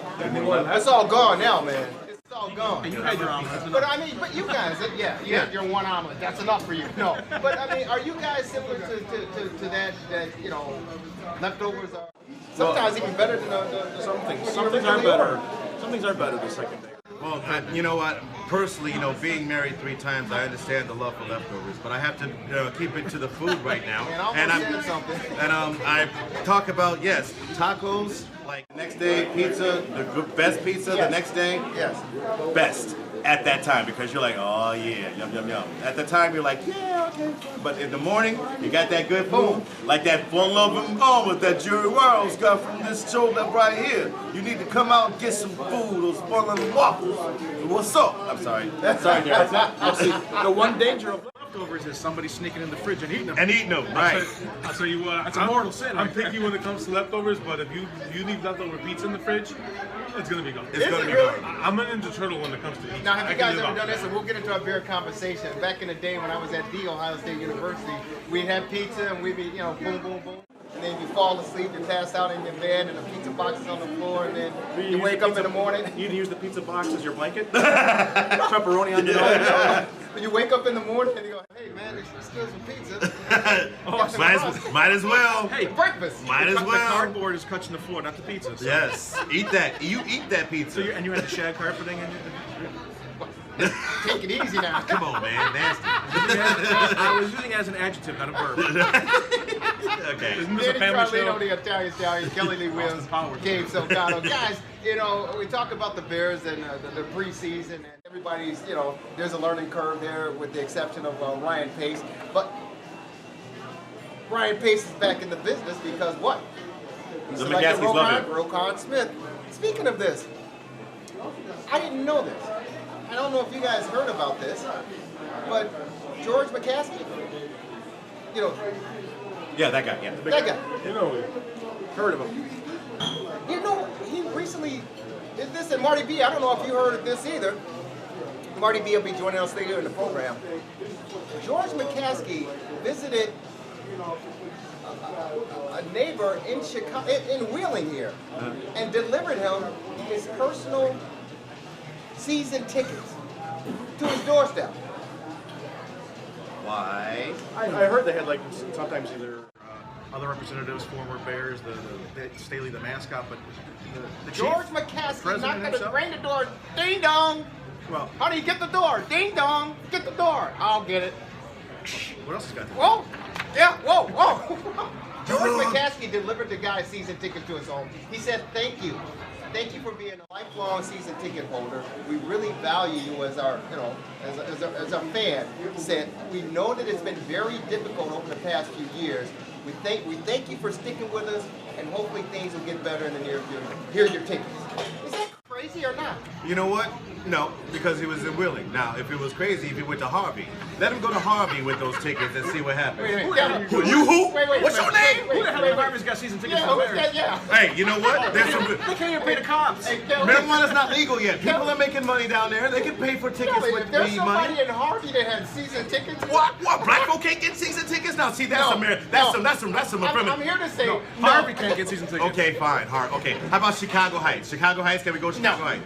It's all gone now, man. It's all gone. And you had your omelet. But you guys, you had your one omelet. That's enough for you. No, but I mean, are you guys similar to that? That you know, leftovers are sometimes even better than the Some things are better. Some things are better the second day. Well, you know what? Personally, you know, being married 3 times, I understand the love for leftovers, but I have to keep it to the food right now. And I talk about tacos. Like next day, pizza, the best pizza. Yes. The next day, best at that time because you're like, oh yeah, yum yum yum. At the time, you're like, yeah, okay. But in the morning, you got that good food, like that fun-loving omelet that Jerry Riles got from this show that right here. You need to come out and get some food, those fun-loving waffles. What's up? I'm sorry. Sorry, Jerry. See, the one danger of leftovers is somebody sneaking in the fridge and eating them. Right. I'll tell you what, That's a mortal sin. I'm picky when it comes to leftovers, but if you leave leftover pizza in the fridge, it's gonna be gone. It's gonna be gone. I'm an Ninja Turtle when it comes to eating. Now, have you guys ever done this? And we'll get into our beer conversation. Back in the day when I was at the Ohio State University, we'd have pizza and we'd be, you know, boom, boom, boom. And then you fall asleep, you pass out in your bed, and the pizza box is on the floor, and then you wake up in the morning. You can use the pizza box as your blanket. Pepperoni on the top. When you wake up in the morning and you go, hey man, there's still some pizza. Might as well. Hey, Breakfast. Might as The well. cardboard is touching the floor, not the pizza. So. Yes, eat that. You eat that pizza. So you had the shag carpeting in it? Take it easy now. Come on, man, nasty. I was using it as an adjective, not a verb. Okay. Isn't this a Danny family Carlino, show? the Italian Stallion, Kelly Lee Williams, Gabe Salgado. Guys, you know, we talk about the Bears and the preseason, and everybody's, you know, there's a learning curve there with the exception of Ryan Pace. But Ryan Pace is back in the business because what? He's selected Roquan Smith. Speaking of this, I didn't know this. I don't know if you guys heard about this, but George McCaskey, you know, Yeah, that guy. Yeah. that guy. You know, Heard of him. You know, he recently did this, and Marty B, I don't know if you heard of this either. Marty B will be joining us later in the program. George McCaskey visited a neighbor in Chicago, in Wheeling here, and delivered him his personal season tickets to his doorstep. Why? I heard they had like sometimes either other representatives, former Bears, the Staley, the mascot, but the George chief, McCaskey knocked at his himself? ring the door. Ding dong. Well, How do you get the door? Ding dong. Get the door. I'll get it. what else has got to do? Whoa. Yeah. Whoa. George McCaskey delivered the guy season tickets to his home. He said, "Thank you. Thank you for being a lifelong season ticket holder. We really value you as our, as a fan." He said, "We know that it's been very difficult over the past few years. We thank you for sticking with us, and hopefully things will get better in the near future. Here are your tickets." Is that crazy or not? You know what? No, because he was in Wheeling. Now, if it was crazy, if he went to Harvey, let him go to Harvey with those tickets and see what happens. Wait a minute. You who? Wait, What's your name? Who the hell in Harvey's got season tickets Yeah, for who's Bears? that? Yeah. Hey, you know what? There's some. They can't even pay the cops. Hey, Kelly, Marijuana's not legal yet. People are making money down there. They can pay for tickets Kelly, with if there's weed somebody money. in Harvey that had season tickets, What? Black folk can't get season tickets? Now, see, that's No, that's some I'm here to say, no. Harvey can't get season tickets. Okay, fine. Okay. How about Chicago Heights? Chicago Heights, can we go to Chicago Heights?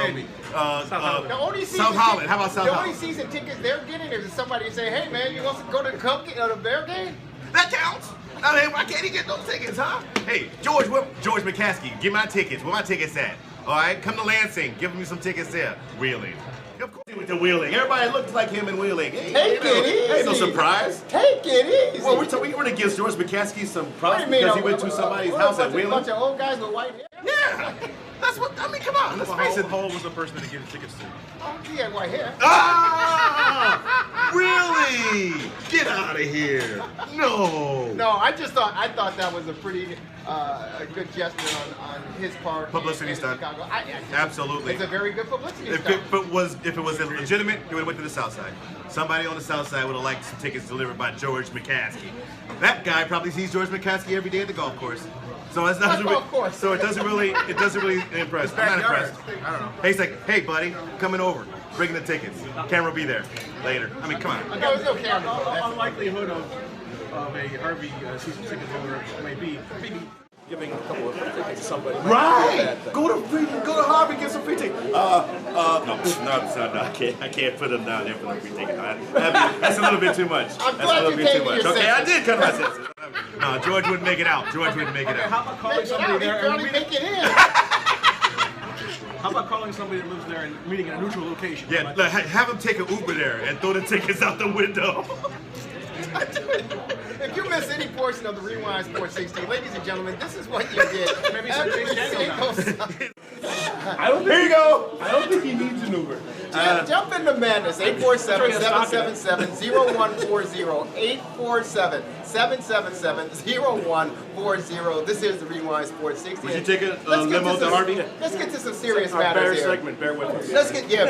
Maybe. The only season South Holland. How about South The only Holland? season tickets they're getting is if somebody say, "Hey man, you want to go to the Cub game, the Bear game?" That counts. I mean, why can't he get those tickets, huh? Hey, George McCaskey, get my tickets. Where my tickets at? All right, come to Lansing. Give me some tickets there. Wheeling. Of course he went to Wheeling. Everybody looks like him in Wheeling. Hey, Take it easy. Ain't no surprise. Take it easy. Well, we want to give George McCaskey some What props do you mean, because he went to somebody's house at A Wheeling. bunch of old guys with white hair. Yeah, that's what. I mean, come on. Let's face it. Hall was the person that gave the tickets to. Oh, he had white hair. Ah, really? Get out of here. No. No, I thought that was a pretty a good gesture on his part. Publicity in stunt. Chicago. Absolutely. It's a very good publicity If stunt. it was legitimate, he would have went to the South Side. Somebody on the South Side would have liked some tickets delivered by George McCaskey. That guy probably sees George McCaskey every day at the golf course. So it's not Golf course. So it doesn't really impress. I'm not impressed. I don't know. Hey, he's like, "Hey buddy, coming over. Bringing the tickets. Camera will be there later." I mean, come on. No, there's no camera. The unlikelihood of a Harvey season ticket holder may be maybe giving a couple of tickets to somebody. Right. Go to Harvey, get some free tickets. No, I can't put them down there for the free ticket. That's a little bit too much. I'm That's glad a little you bit came too to much. your Okay, I senses. did come to my senses. No, George wouldn't make it out. George wouldn't make it Okay, out. how about calling Make it somebody out. He there barely and make it in. how about calling somebody that lives there and meeting at a neutral location? Yeah, look, have him take an Uber there and throw the tickets out the window. If you miss any portion of the Rewind Sports 60, ladies and gentlemen, this is what you get. Maybe some Every Chase Daniel single Here you go. I don't think he needs an Uber. Jump into madness. 847-777-0140. 847-777-0140. This is the Rewind Sports 60. Would you take a Let's get limo to some- Harvey? Let's get to some serious Our matters Bears here. segment, bear with us.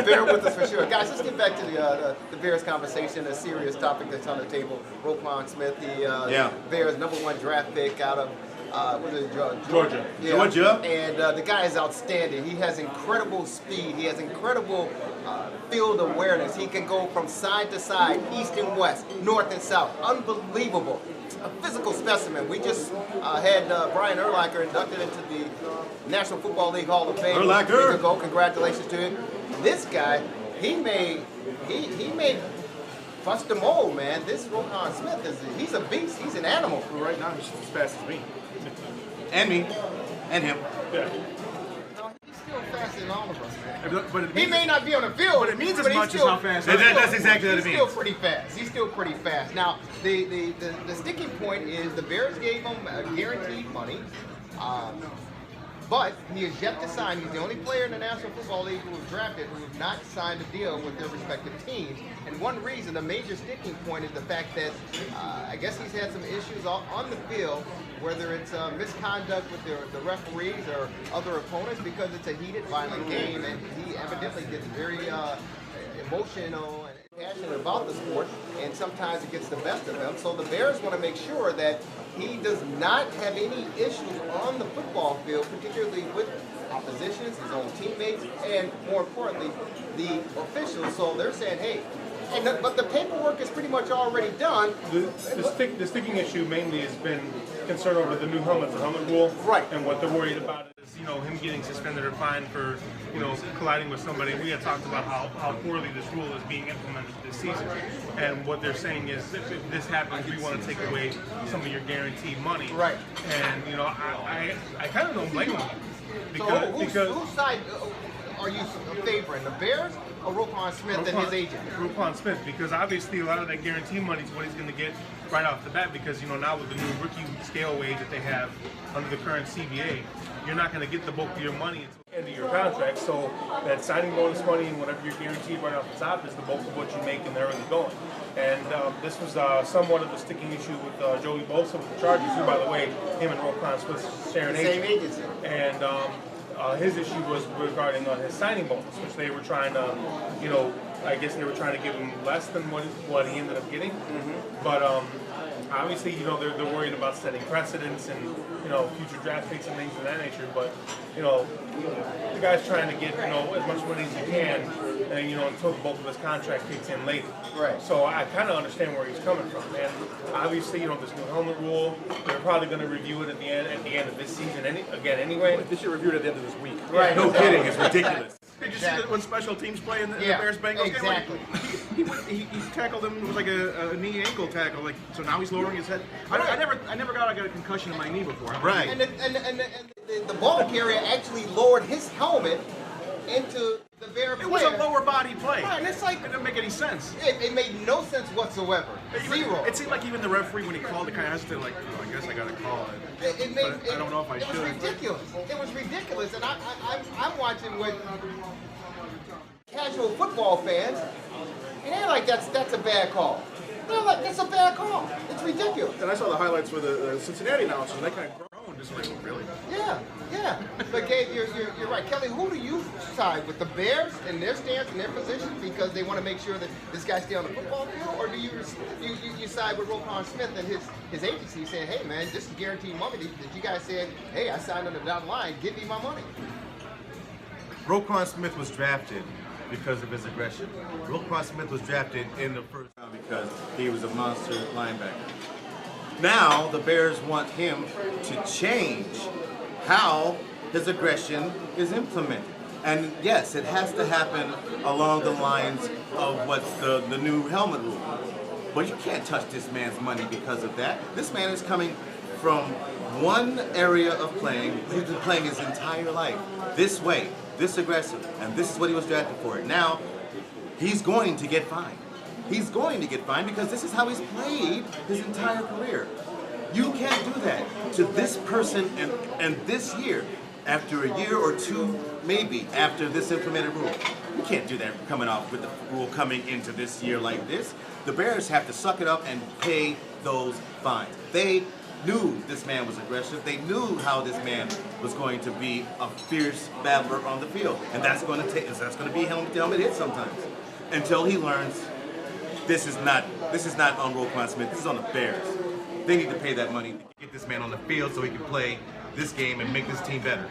Bear with us for sure. Guys, let's get back to the Bears conversation, a serious topic that's on the table. Roquan Smith, the Bears #1 draft pick out of Georgia. Yeah. Georgia. And the guy is outstanding. He has incredible speed. He has incredible field awareness. He can go from side to side, east and west, north and south. Unbelievable. A physical specimen. We just had Brian Urlacher inducted into the National Football League Hall of Fame. Urlacher. A week ago. Congratulations to him. This guy, he made bust the mold, man. This Roquan Smith he's a beast. He's an animal. Well, right now he's as fast as me. And me. And him. Yeah. No, he's still faster than all of us, man. But it He means, may not be on the field, but it means as he's much as still- how fast. That's exactly what it He's still means. pretty fast. He's still pretty fast. Now, the sticking point is the Bears gave him guaranteed money, but he has yet to sign. He's the only player in the National Football League who was drafted who has not signed a deal with their respective teams. And one reason, the major sticking point, is the fact that I guess he's had some issues on the field, whether it's misconduct with the referees or other opponents, because it's a heated, violent game, and he evidently gets very emotional and passionate about the sport, and sometimes it gets the best of him. So the Bears want to make sure that he does not have any issues on the football field, particularly with oppositions, his own teammates, and more importantly, the officials. So they're saying, hey, but the paperwork is pretty much already done. The sticking issue mainly has been concern over the new helmet rule. Right. And what they're worried about is, him getting suspended or fined for, colliding with somebody. We had talked about how poorly this rule is being implemented this season. And what they're saying is, if this happens, we want to take away some of your guaranteed money. Right. And, I kind of don't blame them. Whose side are you favoring, the Bears or Roquan Smith and his agent? Roquan Smith, because obviously a lot of that guarantee money is what he's going to get right off the bat, because now with the new rookie scale wage that they have under the current CBA, you're not going to get the bulk of your money until the end of your contract. So that signing bonus money and whatever you're guaranteed right off the top is the bulk of what you make and they're really going. And this was somewhat of a sticking issue with Joey Bosa with the Chargers, who, by the way, him and Roquan Smith share an Same agency. And his issue was regarding his signing bonus, which they were trying to, I guess they were trying to give him less than what he ended up getting. Mm-hmm. But obviously, they're worried about setting precedents and, future draft picks and things of that nature. But, the guy's trying to get, as much money as he can, and, until the bulk of his contract kicks in later. Right. So I kind of understand where he's coming from. And obviously, this new helmet rule, they're probably going to review it at the end of this season anyway. They should review it at the end of this week. Right. No kidding, it's ridiculous. Did you see that when special teams play in the Bears-Bengals exactly. game? He tackled him. It was like a knee ankle tackle. So now he's lowering his head. I never got a concussion in my knee before. Right. And the ball carrier actually lowered his helmet into the Bear player. It was a lower body play. Right, and it's like, it didn't make any sense. It made no sense whatsoever. Zero. It seemed like even the referee, when he called, it kind of hesitated, like, I guess I got to call it. I don't know if I should. It was ridiculous. It was ridiculous. And I'm watching with casual football fans, and they're like, that's a bad call. They're like, that's a bad call. It's ridiculous. And I saw the highlights for the Cincinnati announcers, and they kind of groaned, just like, really? Yeah. But Gabe, you're right. Kelly, who do you side with? The Bears and their stance and their position because they want to make sure that this guy stay on the football field, or do you side with Roquan Smith and his agency saying, hey man, this is guaranteed money that you guys said, hey, I signed on the dotted line, give me my money. Roquan Smith was drafted because of his aggression. Roquan Smith was drafted in the first round because he was a monster linebacker. Now the Bears want him to change how his aggression is implemented. And yes, it has to happen along the lines of what's the new helmet rule. But you can't touch this man's money because of that. This man is coming from one area of playing. He's been playing his entire life this way, this aggressive, and this is what he was drafted for. Now, he's going to get fined. He's going to get fined because this is how he's played his entire career. You can't do that to this person and this year, after a year or two, maybe, after this implemented rule. You can't do that coming off with the rule coming into this year like this. The Bears have to suck it up and pay those fines. They knew this man was aggressive. They knew how this man was going to be a fierce battler on the field. And that's going to be helmet to helmet hit sometimes. Until he learns this is not on Roquan Smith, this is on the Bears. They need to pay that money to get this man on the field so he can play this game and make this team better.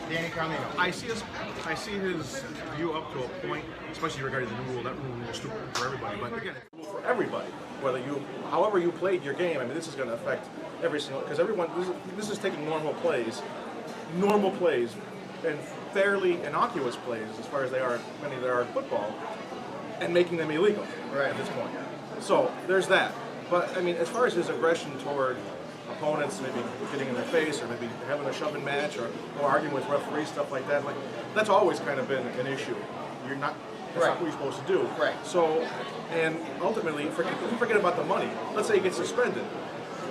Danny Carlino. I see his view up to a point, especially regarding the new rule. That rule is stupid for everybody, but again, it's for everybody. However you played your game, I mean, this is going to affect every single, because everyone, this is taking normal plays, and fairly innocuous plays as far as many there are in football, and making them illegal at this point. So there's that. But I mean, as far as his aggression toward opponents, maybe getting in their face, or maybe having a shoving match, or arguing with referees, stuff like that, that's always kind of been an issue. That's not what you're supposed to do. Right. So, and ultimately, if you forget about the money, let's say he gets suspended,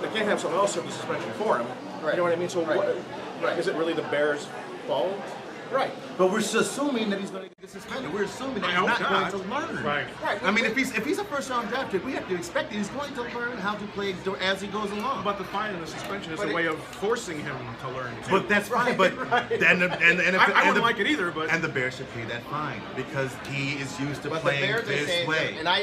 they can't have someone else serve the suspension for him. Right. You know what I mean? So, is it really the Bears' fault? Right. But we're assuming that he's going to get suspended. We're assuming that he's not going to learn. Right. I mean, if he's a first-round draft pick, we have to expect that he's going to learn how to play as he goes along. But the fine and the suspension is a way of forcing him to learn. Too. But that's fine. But then I wouldn't like it either. But the Bears should pay that fine because he is used to but playing the Bears this way. And I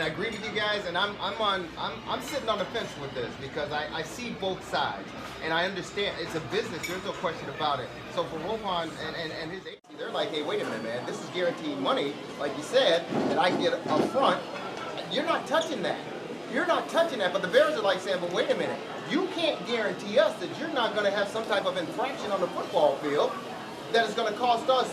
agree with you guys. And I'm sitting on the fence with this because I see both sides and I understand it's a business. There's no question about it. So for Roquan and and his agency, they're like, hey, wait a minute, man, this is guaranteed money, like you said, that I can get up front. You're not touching that. You're not touching that, but the Bears are like saying, but wait a minute, you can't guarantee us that you're not going to have some type of infraction on the football field that is going to cost us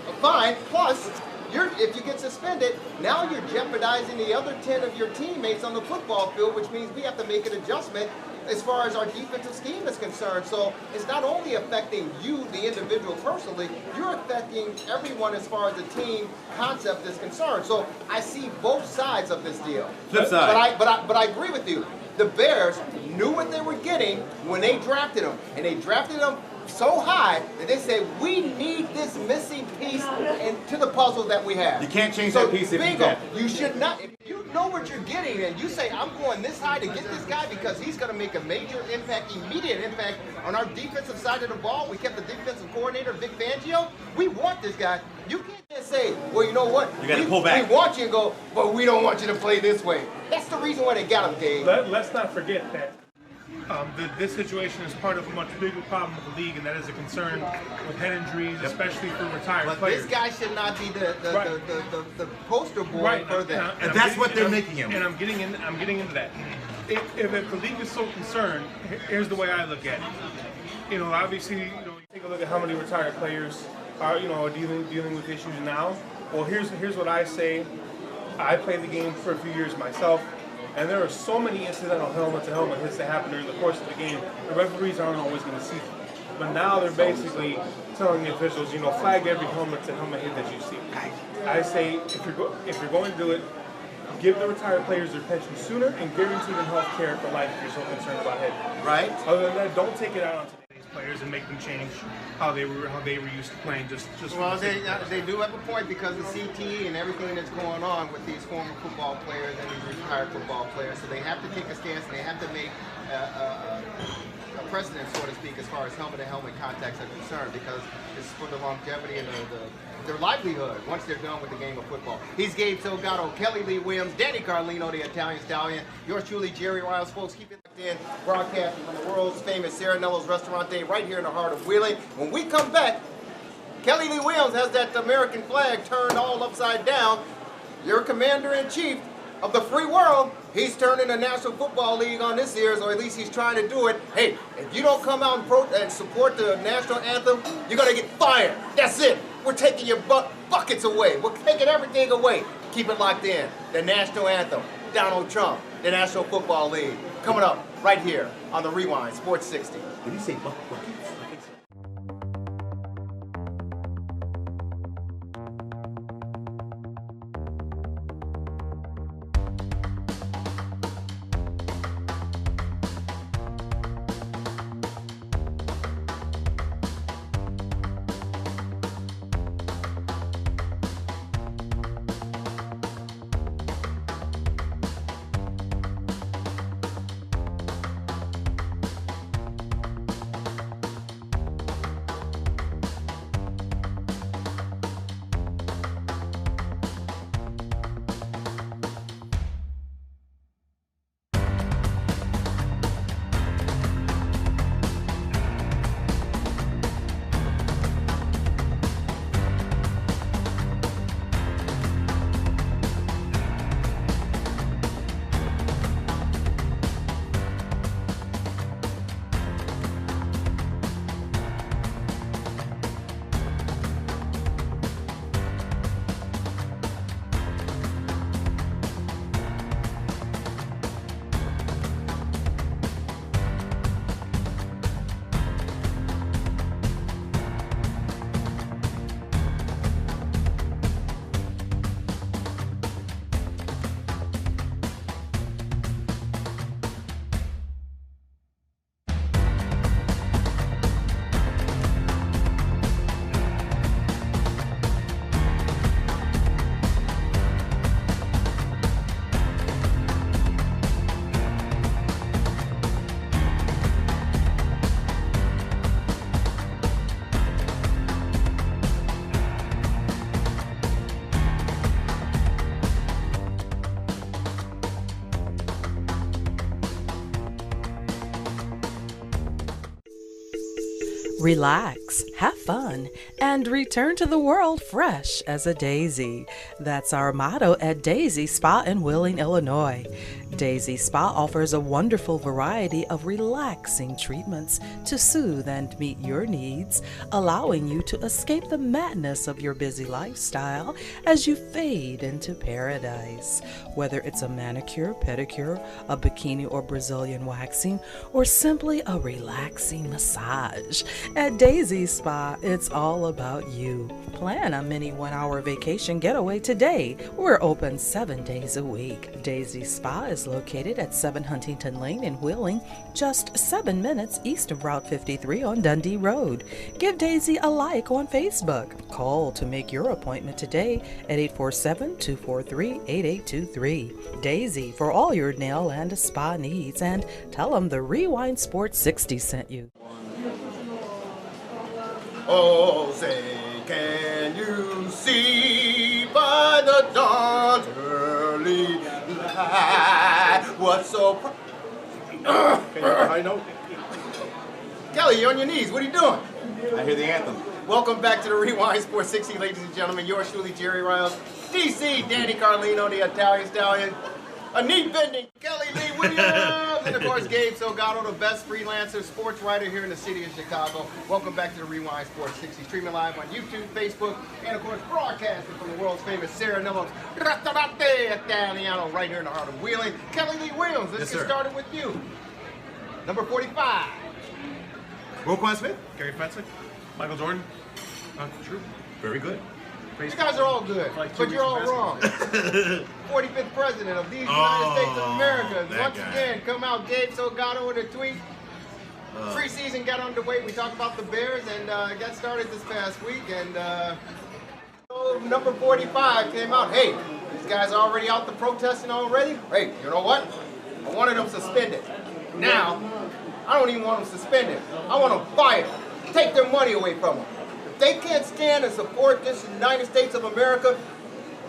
a fine, plus if you get suspended, now you're jeopardizing the other 10 of your teammates on the football field, which means we have to make an adjustment as far as our defensive scheme is concerned. So it's not only affecting you, the individual personally, you're affecting everyone as far as the team concept is concerned. So I see both sides of this deal. Flip side. But I agree with you. The Bears knew what they were getting when they drafted him, and they drafted him so high that they say we need this missing piece into the puzzle that we have. You can't change that piece if you can. You should not. If you know what you're getting and you say I'm going this high to get this guy because he's going to make a major impact, immediate impact on our defensive side of the ball. We kept the defensive coordinator, Vic Fangio. We want this guy. You can't just say, well, you know what? You got to pull back. We want you to go, but we don't want you to play this way. That's the reason why they got him, Gabe. Let's not forget that this situation is part of a much bigger problem with the league, and that is a concern with head injuries, especially for retired players. This guy should not be the poster boy for that. And that's what they're making him. And I'm getting into that. If the league is so concerned, here's the way I look at it. Obviously, you take a look at how many retired players are dealing with issues now. Well, here's what I say. I played the game for a few years myself. And there are so many incidental helmet-to-helmet hits that happen during the course of the game. The referees aren't always going to see them. But now they're basically telling the officials, flag every helmet-to-helmet hit that you see. I say, if you're going to do it, give the retired players their pension sooner and guarantee them health care for life if you're so concerned about head injury. Right. Other than that, don't take it out on today's players and make them change how they were used to playing. Well, they do have a point because of CTE and everything that's going on with these former football players and these retired football players. So they have to take a stance and they have to make a precedent, so to speak, as far as helmet-to-helmet contacts are concerned, because it's for the longevity and their livelihood once they're done with the game of football. He's Gabe Salgado, Kelly Lee Williams, Danny Carlino, the Italian Stallion. Yours truly, Jerry Riles. Folks, keep it locked in. Broadcasting from the world's famous Serenello's Restaurante right here in the heart of Wheeling. When we come back, Kelly Lee Williams has that American flag turned all upside down. Your commander-in-chief of the free world, he's turning the National Football League on this year, or at least he's trying to do it. Hey, if you don't come out and support the National Anthem, you're going to get fired. That's it. We're taking your buckets away. We're taking everything away. Keep it locked in. The National Anthem, Donald Trump, the National Football League. Coming up right here on the Rewind, Sports 60. Did you say buckets? relax, have fun, and return to the world fresh as a daisy. That's our motto at Daisy Spa in Wheeling, Illinois. Daisy Spa offers a wonderful variety of relaxing treatments to soothe and meet your needs, allowing you to escape the madness of your busy lifestyle as you fade into paradise. Whether it's a manicure, pedicure, a bikini or Brazilian waxing, or simply a relaxing massage, at Daisy Spa, it's all about you. Plan a mini 1-hour vacation getaway today. We're open 7 days a week. Daisy Spa is located at 7 Huntington Lane in Wheeling, just 7 minutes east of Route 53 on Dundee Road. Give Daisy a like on Facebook. Call to make your appointment today at 847-243-8823. Daisy for all your nail and spa needs, and tell them the Rewind Sports 60 sent you. Oh, say, can you see by the dawn's early light what's so High note. Kelly, you're on your knees. What are you doing? I hear the anthem. Welcome back to the Rewind Sports 60, ladies and gentlemen. Yours truly, Jerry Riles, DC, Danny Carlino, the Italian Stallion, a knee bending Kelly Lee Williams, and of course Gabe Salgado, the best freelancer sports writer here in the city of Chicago. Welcome back to the Rewind Sports 60, streaming live on YouTube, Facebook, and of course broadcasting from the world's famous Serenello's Ristorante Italiano right here in the heart of Wheeling. Kelly Lee Williams, let's get started with you. Number 45. Roquan Smith. Gary Fetzig. Michael Jordan. True. Very good. You guys are all good, but you're all wrong. 45th president of these United States of America. Once again, come out, Gabe Salgado with a tweet. Preseason got underway. We talked about the Bears and got started this past week. And number 45 came out. Hey, these guys are already out the protesting already. Hey, you know what? I wanted them suspended. Now, I don't even want them suspended. I want them fired. Take their money away from them. If they can't stand and support this United States of America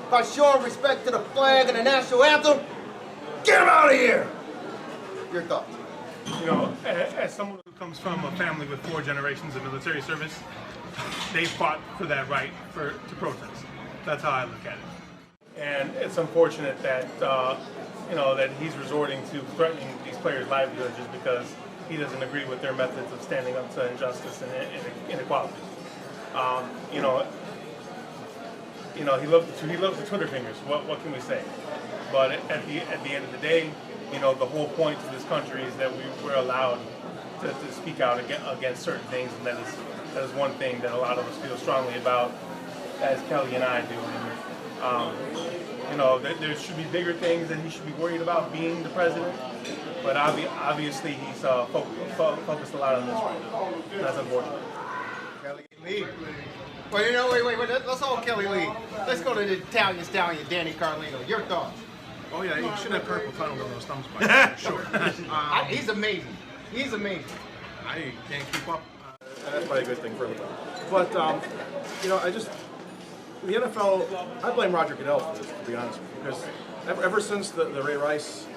by showing respect to the flag and the national anthem, get them out of here! Your thoughts? You know, as someone who comes from a family with 4 generations of military service, they fought for that right to protest. That's how I look at it. And it's unfortunate that, that he's resorting to threatening these players' livelihoods just because he doesn't agree with their methods of standing up to injustice and inequality. He loves the Twitter fingers. What can we say? But at the end of the day, the whole point of this country is that we're allowed to speak out against certain things, and that is one thing that a lot of us feel strongly about, as Kelly and I do. And, there should be bigger things that he should be worried about being the president. But obviously he's focused a lot on this right now. That's unfortunate. Kelly Lee. Well, wait. Let's all Kelly Lee. Let's go to the Italian Stallion, Danny Carlino. Your thoughts? Oh yeah, he should have purple tunnel on those thumbs by sure. He's amazing. He's amazing. I can't keep up. That's probably a good thing for everybody. But the NFL, I blame Roger Goodell for this, to be honest with you, because ever since the Ray Rice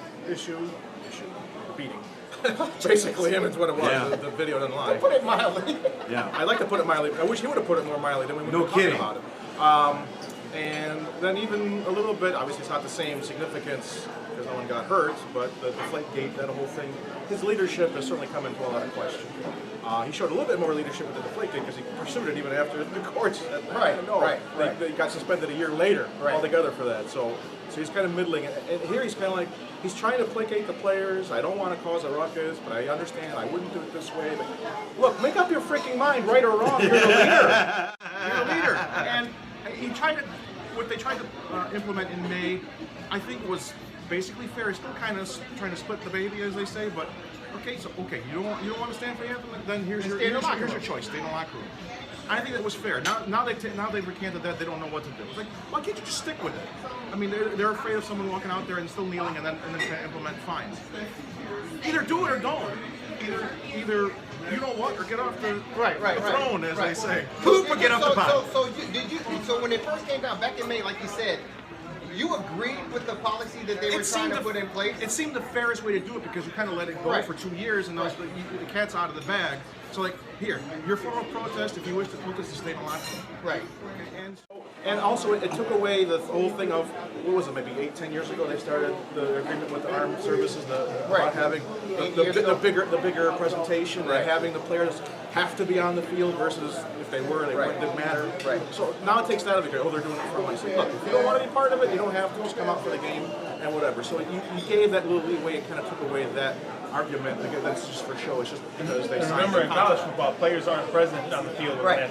beating, basically him is what it was. Yeah. The video doesn't lie. Put it mildly. Yeah. I like to put it mildly. I wish he would have put it more mildly. Then we would have talked about it. And then even a little bit, obviously it's not the same significance because no one got hurt, but the Deflategate, that whole thing, his leadership has certainly come into a lot of question. He showed a little bit more leadership with the Deflategate because he pursued it even after the courts. Right. They got suspended a year later altogether for that. So he's kind of middling. And here he's kind of like, he's trying to placate the players. I don't want to cause a ruckus, but I understand. I wouldn't do it this way. But look, make up your freaking mind, right or wrong. You're the leader. You're the leader. And what they tried to implement in May, I think was basically fair. He's still kind of trying to split the baby, as they say, but you don't want to stand for the anthem, then here's your choice. Stay in the locker room. I think that was fair. Now they've recanted that. They don't know what to do. It's like, why can't you just stick with it? I mean, they're afraid of someone walking out there and still kneeling and then implement fines. Either do it or don't. Either you know what, or get off the throne, as they say. Poop or get off the pot. So when it first came down back in May, like you said, You agreed with the policy that they were trying to put in place? It seemed the fairest way to do it because you kind of let it go for 2 years and the cat's out of the bag. So like, here, your form of protest, if you wish to protest, is stay in the locker room. Right. And also, it took away the whole thing of, what was it, maybe 8-10 years ago, they started the agreement with the armed services about having the bigger presentation and having the players have to be on the field versus if they were, they wouldn't matter. Right. So now it takes that out of the game. Oh, they're doing it for money. So look, if you don't want to be part of it, you don't have to. Just come out for the game and whatever. So you gave that little leeway. It kind of took away that argument. Again, that's just for show. It's just because they signed. Remember, in college football, players aren't present on the field. Right,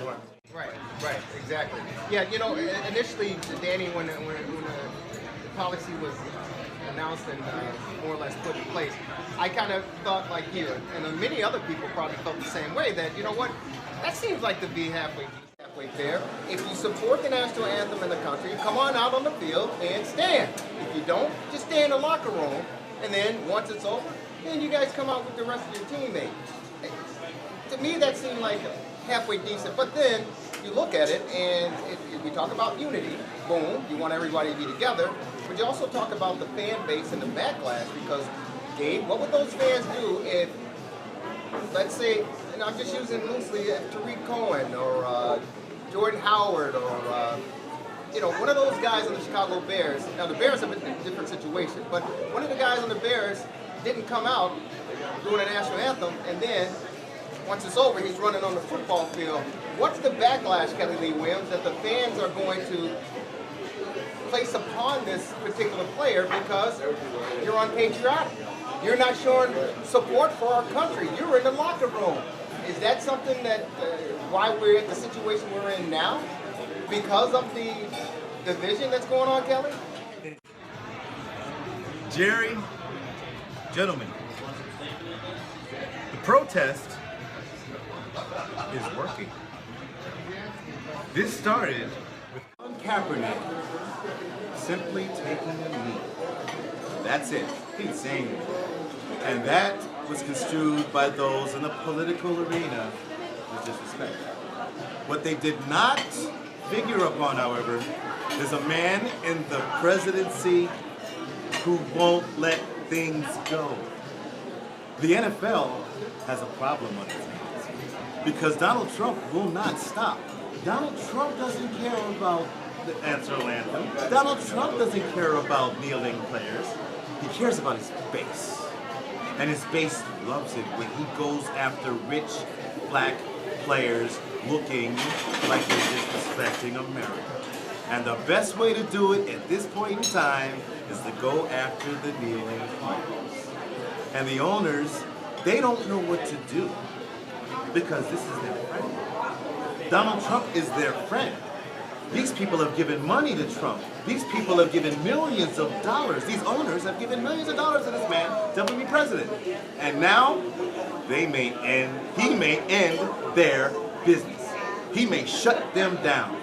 exactly. Yeah, you know, initially, Danny, when the policy was announced and more or less put in place, I kind of thought like you, and many other people probably felt the same way, that, you know what, that seems like to be halfway fair. If you support the national anthem in the country, come on out on the field and stand. If you don't, just stay in the locker room, and then once it's over, then you guys come out with the rest of your teammates. To me, that seemed like halfway decent, but then you look at it and we talk about unity, boom, you want everybody to be together, but you also talk about the fan base and the backlash, because, Gabe, what would those fans do if, let's say, and I'm just using loosely Tariq Cohen or Jordan Howard or you know, one of those guys on the Chicago Bears. Now the Bears have a different situation, but one of the guys on the Bears didn't come out doing a national anthem, and then once it's over, he's running on the football field. What's the backlash, Kelly Lee Williams, that the fans are going to place upon this particular player because you're unpatriotic? You're not showing support for our country. You're in the locker room. Is that something that, why we're in the situation we're in now? Because of the division that's going on, Kelly? Jerry, gentlemen, the protest is working. This started with Kaepernick simply taking a knee. That's it. He didn't say anything. And that was construed by those in the political arena as disrespect. What they did not figure upon, however, is a man in the presidency who won't let things go. The NFL has a problem on its hands because Donald Trump will not stop. Donald Trump doesn't care about the national anthem. Donald Trump doesn't care about kneeling players. He cares about his base. And his base loves it when he goes after rich black players looking like they're disrespecting America. And the best way to do it at this point in time is to go after the kneeling players. And the owners, they don't know what to do because this is their friend. Donald Trump is their friend. These people have given money to Trump. These people have given millions of dollars. These owners have given millions of dollars to this man to be president. And now, he may end their business. He may shut them down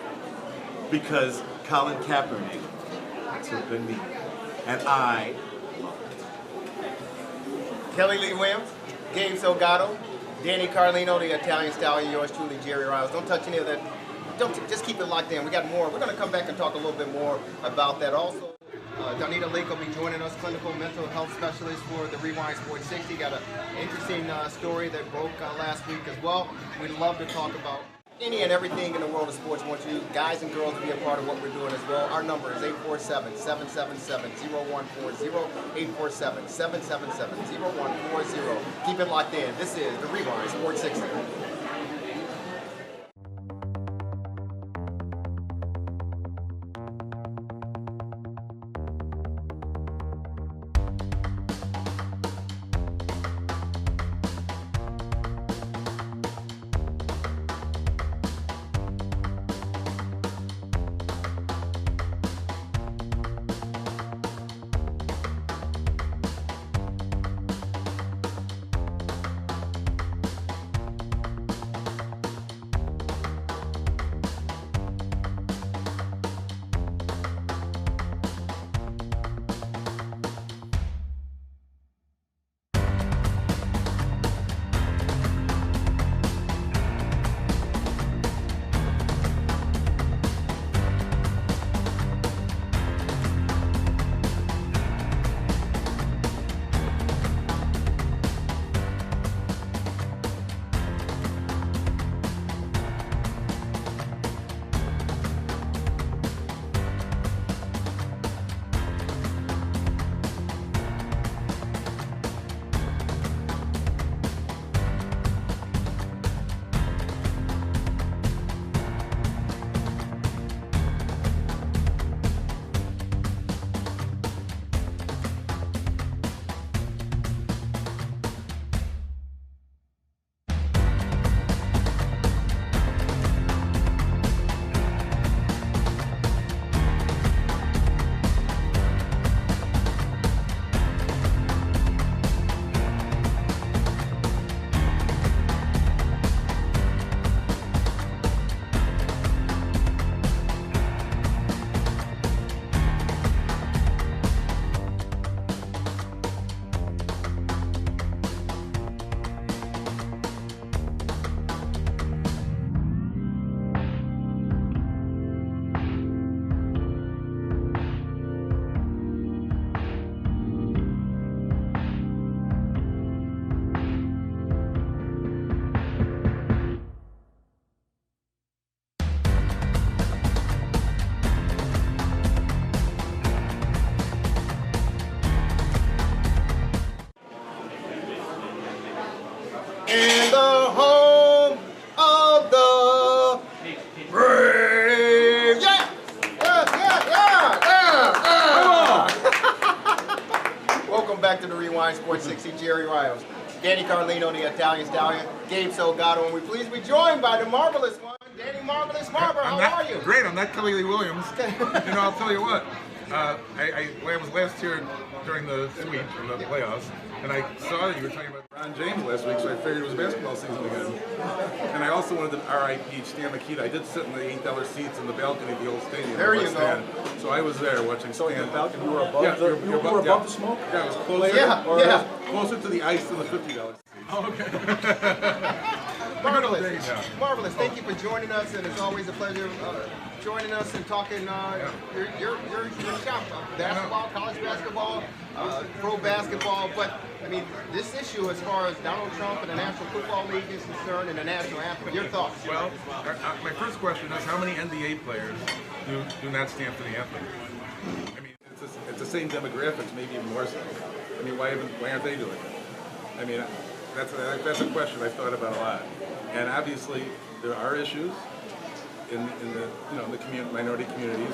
because Colin Kaepernick took a knee. And I love it. Kelly Lee Williams, Gabe Salgado, Danny Carlino, the Italian stallion, yours truly, Jerry Riles. Don't touch any of that. Just keep it locked in. We got more. We're going to come back and talk a little bit more about that. Also, Donita Lake will be joining us, clinical mental health specialist for the Rewind Sports 60. Got an interesting story that broke last week as well. We'd love to talk about any and everything in the world of sports. I want you guys and girls to be a part of what we're doing as well. Our number is 847-777-0140, 847-777-0140. Keep it locked in. This is the Rewind Sports 60. in the home of the brave. Yeah! Welcome back to the Rewind Sports 60, Jerry Riles. Danny Carlino, the Italian Stallion, Gabe Salgado, and we're pleased to be joined by the marvelous one, Danny Marvelous Marber. How are you? Great, I'm not Kelly Lee Williams. I'll tell you what. I was last here during the sweep in the playoffs, and I saw that you were talking about Ron James last week, so I figured it was basketball season again. And I also wanted to RIP Stan Mikita. I did sit in the $8 seats in the balcony of the old stadium. There you go. So I was there watching Stan. In the balcony, you were above, you were above the smoke? Yeah, I was closer, closer to the ice than the $50 seats. Oh, okay. Marvelous. Marvelous. Thank you for joining us, and it's always a pleasure joining us and talking your shop. Basketball, college basketball, pro basketball. But, I mean, this issue as far as Donald Trump and the National Football League is concerned and the National Anthem, your thoughts? Well, my first question is how many NBA players do not stand for the anthem? I mean, it's the same demographics, maybe even more so. I mean, why aren't they doing it? I mean, that's a question I've thought about a lot. And obviously, there are issues in the minority communities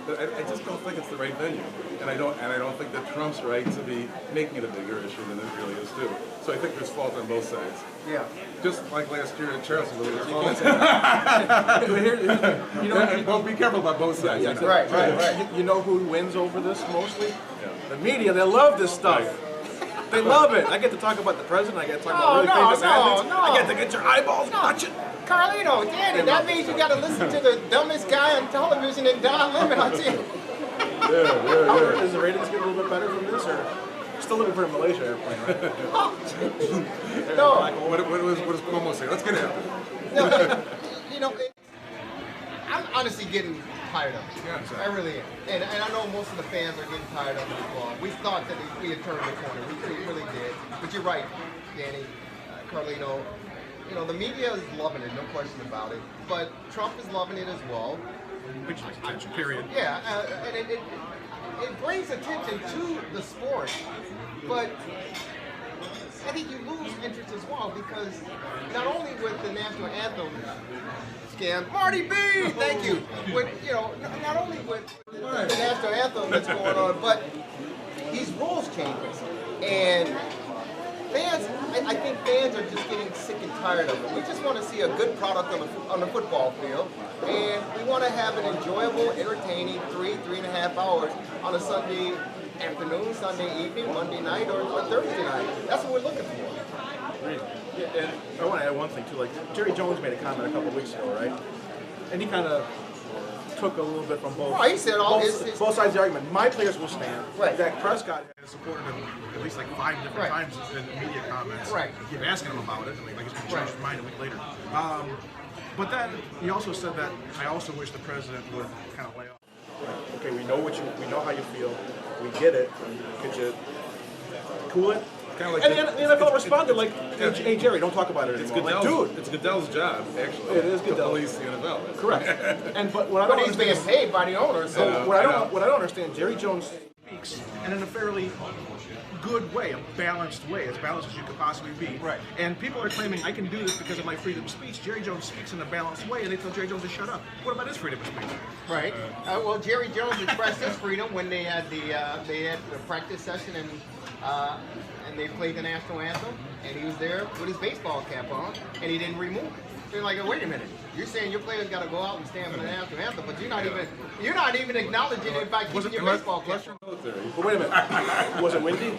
that I just don't think it's the right venue, and I don't think that Trump's right to be making it a bigger issue than it really is too. So I think there's fault on both sides. Yeah. Just like last year in Charleston, there was fault. Be careful about both sides. Yeah, right. You know who wins over this mostly? Yeah. The media. They love this stuff. They love it. I get to talk about the president. I get to talk about really famous athletes. I get to get your eyeballs watching. Carlino, Danny, that means you got to listen to the dumbest guy on television and Don Lemon on TV. Yeah. Is the ratings get a little bit better from this, or still living for a Malaysia airplane, right? No. What does Cuomo say? Let's get it. No, I'm honestly getting tired of it. Yeah, exactly. I really am. And I know most of the fans are getting tired of it. We thought that we had turned the corner. We really did. But you're right, Danny, Carlino. The media is loving it, no question about it. But Trump is loving it as well. Which is attention, period. Yeah, and it brings attention to the sport. But I think you lose interest as well because not only with the national anthem scam, Marty B, thank you. With not only with the national anthem that's going on, but these rules changes and fans. I think fans are just getting sick and tired of it. We just want to see a good product on the football field, and we want to have an enjoyable, entertaining 3.5 hours on a Sunday afternoon, Sunday evening, Monday night, or Thursday night. That's what we're looking for. Yeah, and I want to add one thing too. Like Jerry Jones made a comment a couple of weeks ago, right? And he kind of took a little bit from both. He said both sides of the argument. My players will stand. Right. Dak Prescott has supported him at least like 5 different times in the media comments. Right. I keep asking him about it. Like he's going to change his mind a week later. But then he also said that I also wish the president would kind of lay off. Right. Okay, we know how you feel. We get it. Could you cool it? Kind of like and the NFL responded like, "Hey Jerry, don't talk about it anymore." Like, dude, it's Goodell's job actually. It is Goodell. To police the NFL. Correct. But he's being paid by the owner. So what I don't understand, Jerry Jones speaks, and in a fairly good way, a balanced way, as balanced as you could possibly be. Right. And people are claiming I can do this because of my freedom of speech. Jerry Jones speaks in a balanced way, and they tell Jerry Jones to shut up. What about his freedom of speech? Right. Well, Jerry Jones expressed his freedom when they had the practice session and they played the national anthem, and he was there with his baseball cap on, and he didn't remove it. They're like, wait a minute, you're saying your players got to go out and stand for the national anthem, but you're not even acknowledging it by keeping your baseball cap on. But wait a minute, was it windy?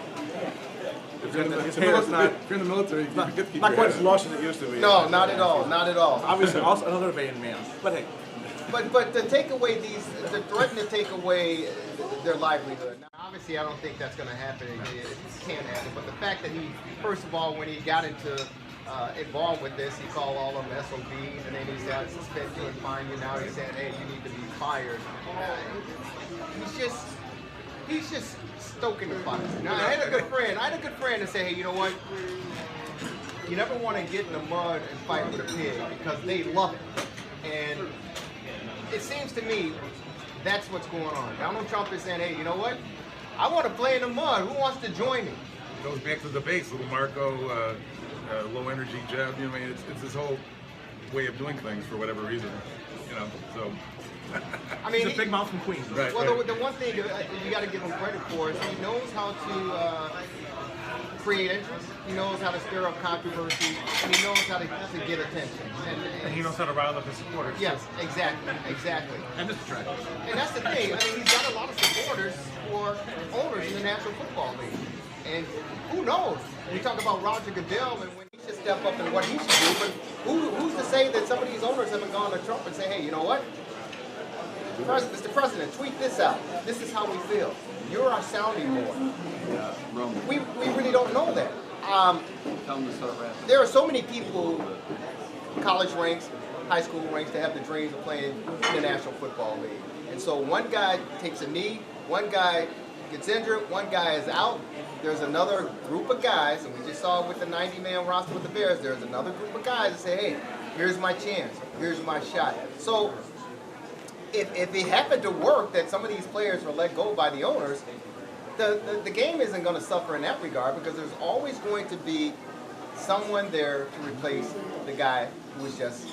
If you're in the military, you get to keep not quite as lush as it used to be. No, not at all. Obviously, also another vain man. But hey. But to take away to threaten to take away their livelihood. Now, obviously, I don't think that's going to happen. It can't happen. But the fact that he, first of all, when he got involved with this, he called all of them SOBs, and then he said, suspend you and fine you. Now he's saying, hey, you need to be fired. He's just stoking the fire. Now, I had a good friend that said, hey, you know what? You never want to get in the mud and fight with a pig because they love it. And it seems to me that's what's going on. Donald Trump is saying, hey, you know what? I want to play in the mud. Who wants to join me? It goes back to the base. Little Marco low energy jab. You know, I mean, it's this whole way of doing things for whatever reason. You know, so. I mean, he's a big mouth from Queens. Right. Well, the one thing you got to give him credit for is he knows how to create interest. He knows how to stir up controversy, and he knows how to get attention. And he knows how to rile up his supporters. Yes, exactly. And Mr. Track. And that's the thing. I mean, he's got a lot of supporters for owners in the National Football League. And who knows? We talk about Roger Goodell and when he should step up and what he should do, but who's to say that some of these owners haven't gone to Trump and say, hey, you know what? Mr. President, tweet this out. This is how we feel. You're our sounding board. Yeah, we really don't know that. Tell them to start rapping. There are so many people, college ranks, high school ranks, that have the dreams of playing in the National Football League. And so one guy takes a knee, one guy gets injured, one guy is out. There's another group of guys, and we just saw with the 90-man roster with the Bears, there's another group of guys that say, hey, here's my chance, here's my shot. So if it happened to work that some of these players were let go by the owners, the game isn't going to suffer in that regard because there's always going to be someone there to replace the guy who was just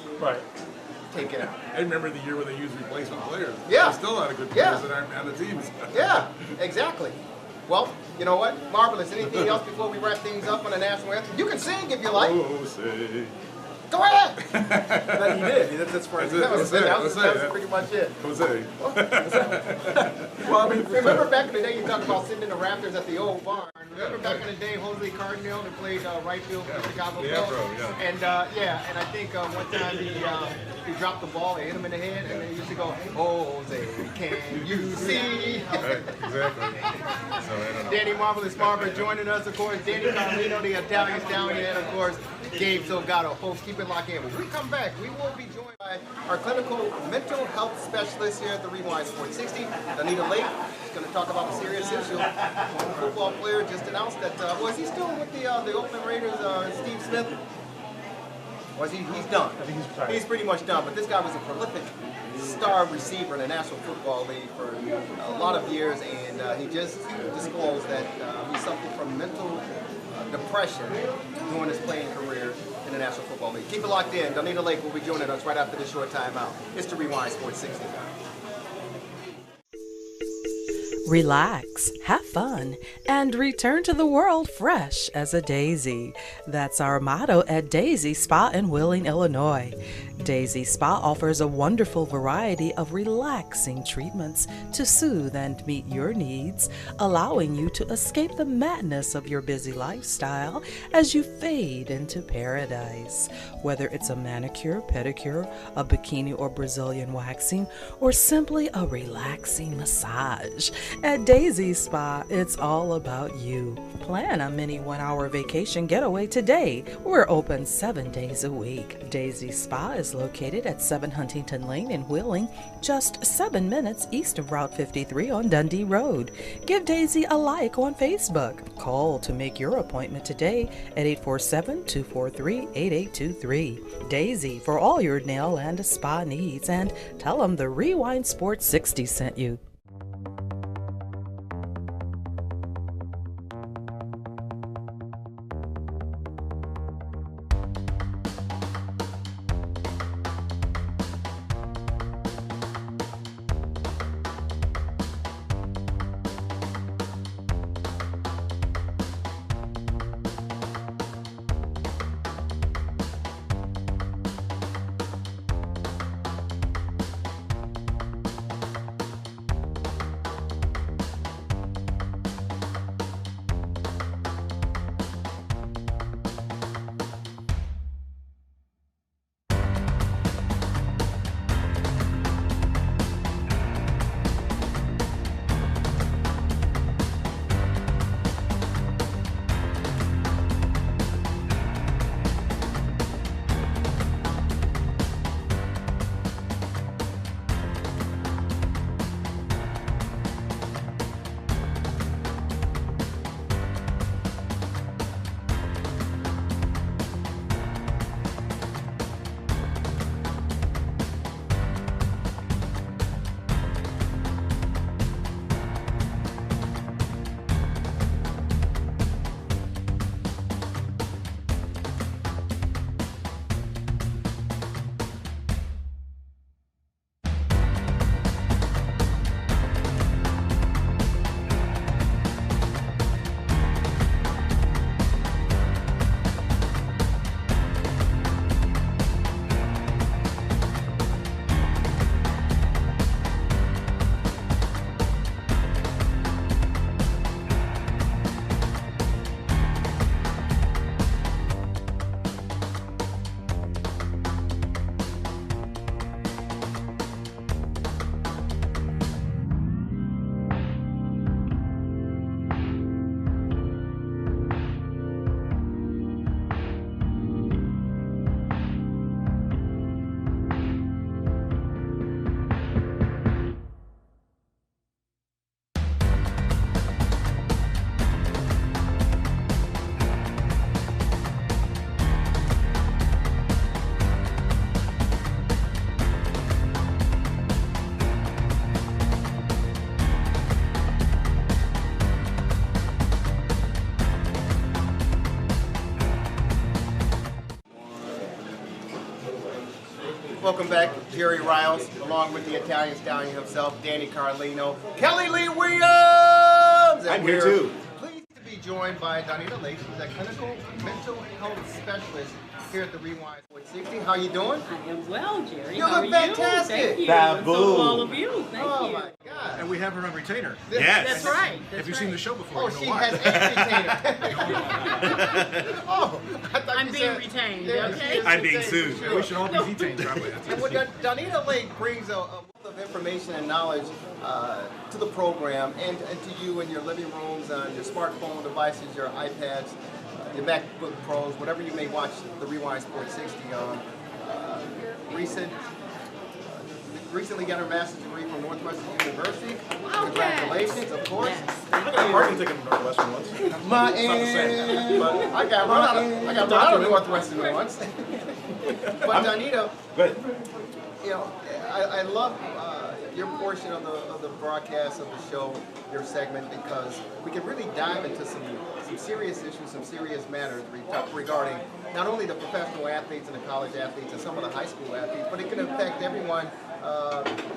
taken out. I remember the year when they used replacement players. Yeah. There's still a lot of good players that aren't on the teams. Yeah, exactly. Well, you know what? Marvelous. Anything else before we wrap things up on the National Anthem? You can sing if you like. Oh, say. Go ahead. That he did. That's for That was pretty much it. Jose. Well, I mean, remember back in the day you talked about sitting in the rafters at the old barn. Remember back in the day Jose Carlino that played right field for Chicago Cubs? And and I think one time he dropped the ball, they hit him in the head, and they used to go, "Oh, Jose, can you see?" Right, exactly. So, I don't know. Danny Marvelous Marver joining us, of course. Danny Carlino, the Italian stallion, and of course Gabe Salgado. Folks, keep it locked in. When we come back, we will be joined by our clinical mental health specialist here at the Rewind Sports 60, Anita Lake. She's going to talk about a serious issue. One football player just announced that, was he still with the Oakland Raiders, Steve Smith? Was he? He's done. I think he's retired. He's pretty much done, but this guy was a prolific star receiver in the National Football League for a lot of years, and he just disclosed that he suffered from mental depression during his playing career in the National Football League. Keep it locked in. Donita Lake will be joining us right after this short timeout. It's the Rewind Sports 60. Relax, have fun, and return to the world fresh as a daisy. That's our motto at Daisy Spa in Wheeling, Illinois. Daisy Spa offers a wonderful variety of relaxing treatments to soothe and meet your needs, allowing you to escape the madness of your busy lifestyle as you fade into paradise. Whether it's a manicure, pedicure, a bikini or Brazilian waxing, or simply a relaxing massage, at Daisy Spa, it's all about you. Plan a mini 1-hour vacation getaway today. We're open 7 days a week. Daisy Spa is located at 7 Huntington Lane in Wheeling, just 7 minutes east of Route 53 on Dundee Road. Give Daisy a like on Facebook. Call to make your appointment today at 847-243-8823. Daisy for all your nail and spa needs, and tell them the Rewind Sports 60 sent you. Welcome back, Jerry Riles, along with the Italian stallion himself, Danny Carlino, Kelly Lee Williams! I'm here too. Pleased to be joined by Donita Lake, who's a clinical mental health specialist here at the Rewind 460. How you doing? I am well, Jerry. You How look are you? fantastic. Thank you. Taboo. So all of you. Thank Oh you. my God. And we have her on retainer. Yes. That's right. That's If you've right. seen the show before, Oh, you know she why. has a retainer. Oh, I thought I'm you being said- retained, Yeah, okay? she is I'm being retained, sued. for sure. We should all be detained probably. And what Donita Lake brings a wealth of information and knowledge to the program and to you in your living rooms, on your smartphone devices, your iPads, your MacBook Pros, whatever you may watch the Rewind Sports 60 on. Recently got her master's degree from Northwestern University. Congratulations, of course. Yes. I got a parking ticket from Northwestern once. My It's not the same, but I got run out of Northwestern once. But Donita, Good. you know, I love your portion of the broadcast of the show, your segment, because we can really dive into some serious issues, some serious matters regarding not only the professional athletes and the college athletes and some of the high school athletes, but it can affect everyone,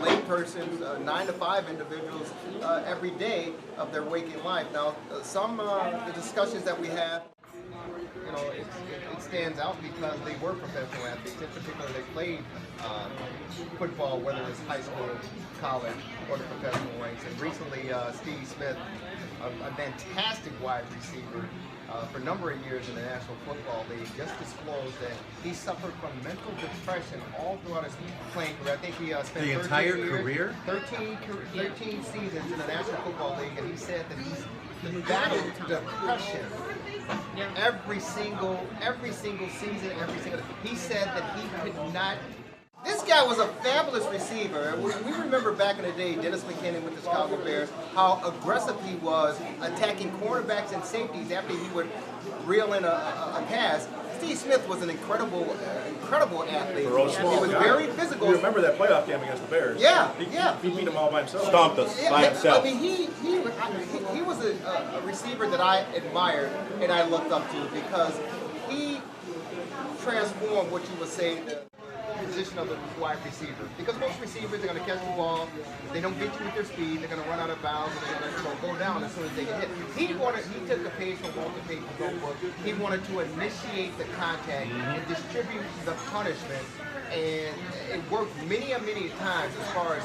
laypersons, 9 to 5 individuals every day of their waking life. Now, some the discussions that we have, you know, it stands out because they were professional athletes. In particular, they played football, whether it's high school, college, or the professional ranks. And recently, Steve Smith, a fantastic wide receiver for a number of years in the National Football League, just disclosed that he suffered from mental depression all throughout his playing career. I think he spent The 13 entire years, career? 13 seasons in the National Football League, and he said that he's battled depression every single season, he said that he could not. This guy was a fabulous receiver. We remember back in the day, Dennis McKinnon with the Chicago Bears, how aggressive he was attacking cornerbacks and safeties after he would reel in a pass. Steve Smith was an incredible athlete. For a small He was guy. very physical. You remember that playoff game against the Bears? Yeah, He beat them all by himself. Stomped us by himself. I mean, he was a receiver that I admired and I looked up to because he transformed what you would say the position of the wide receiver. Because most receivers are going to catch the ball, if they don't get you with their speed, they're going to run out of bounds, and they're going to go down as soon as they get hit. He took a page from Walter Payton's notebook. He wanted to initiate the contact and distribute the punishment, and it worked many times as far as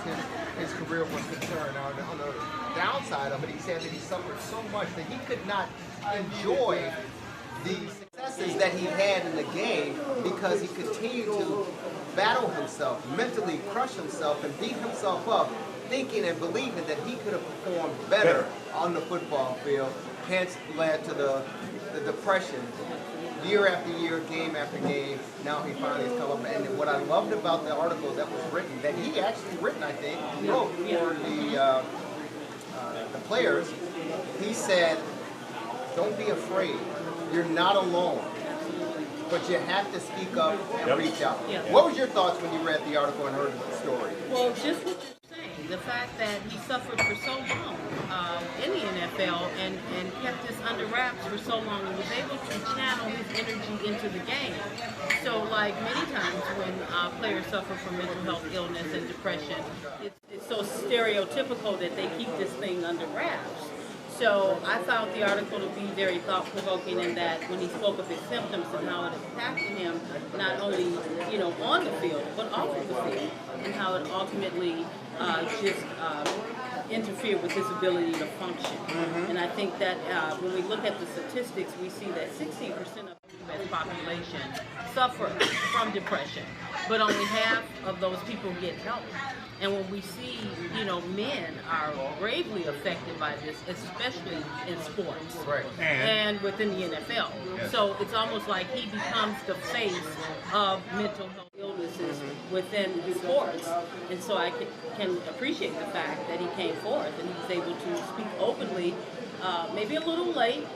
his career was concerned. On the downside of it, he said that he suffered so much that he could not enjoy the successes that he had in the game because he continued to battle himself, mentally crush himself, and beat himself up, thinking and believing that he could have performed better on the football field, hence led to the depression. Year after year, game after game, now he finally has come up. And what I loved about the article that was written, that he actually written, I think, wrote for the players, he said, don't be afraid. You're not alone. But you have to speak up and reach out. Yeah. What was your thoughts when you read the article and heard the story? Well, just what you're saying, the fact that he suffered for so long in the NFL and kept this under wraps for so long and was able to channel his energy into the game. So, like many times when players suffer from mental health illness and depression, it's so stereotypical that they keep this thing under wraps. So I found the article to be very thought-provoking in that when he spoke of his symptoms and how it impacted him, not only on the field, but off of the field, and how it ultimately just interfered with his ability to function. And I think that when we look at the statistics, we see that 16% of the U.S. population suffer from depression, but only half of those people get help. And when we see, men are gravely affected by this, especially in sports and within the NFL. Yes. So it's almost like he becomes the face of mental health illnesses within sports. And so I can appreciate the fact that he came forth and he was able to speak openly, maybe a little late,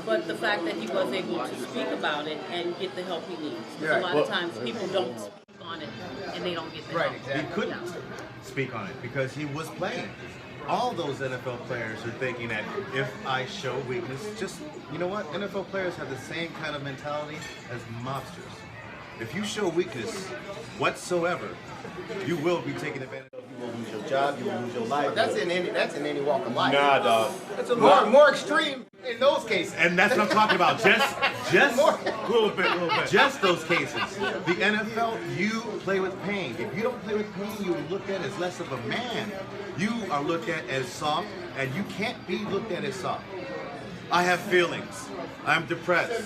but the fact that he was able to speak about it and get the help he needs. Because a lot of times people don't speak on it and they don't get the help. Exactly. He couldn't speak on it because he was playing. All those NFL players are thinking that if I show weakness, just, you know what? NFL players have the same kind of mentality as mobsters. If you show weakness whatsoever, you will be taken advantage of. You will lose your job. You will lose your life. But that's in any walk of life. Nah, dog. It's more extreme in those cases. And that's what I'm talking about. Just A little bit. just those cases. The NFL, you play with pain. If you don't play with pain, you're looked at as less of a man. You are looked at as soft, and you can't be looked at as soft. I have feelings. I'm depressed.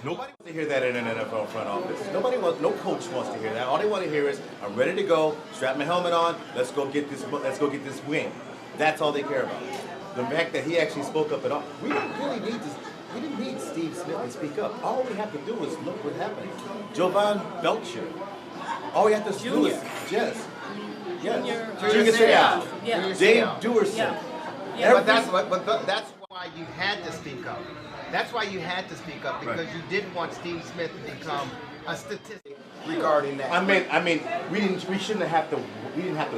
Nobody wants to hear that in an NFL front office. No coach wants to hear that. All they want to hear is, I'm ready to go, strap my helmet on, let's go get this win. That's all they care about. The fact that he actually spoke up at all, we didn't need Steve Smith to speak up. All we have to do is look what happened. Jovan Belcher. All we have to do is Junior Seau. Yeah. Dave Duerson. Yeah. But that's why you had to speak up. That's why you had to speak up, because you didn't want Steve Smith to become a statistic regarding that. I mean, we didn't have to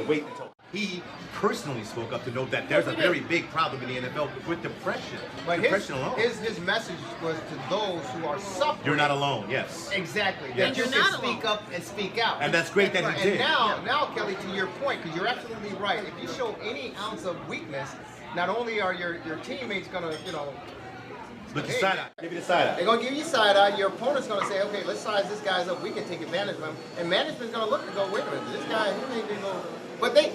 wait until he personally spoke up to know that there's a very big problem in the NFL with depression. But depression alone. His message was to those who are suffering. You're not alone. Yes. Exactly. Yes. That you can speak up and speak out. And that's great that he did. And now, Kelly, to your point, because you're absolutely right. If you show any ounce of weakness, not only are your teammates gonna, look you side eye. Give you the side eye. They're gonna give you side eye. Your opponent's gonna say, okay, let's size this guy's up. We can take advantage of him. And management's gonna look and go, wait a minute, this guy, he ain't gonna go. But they.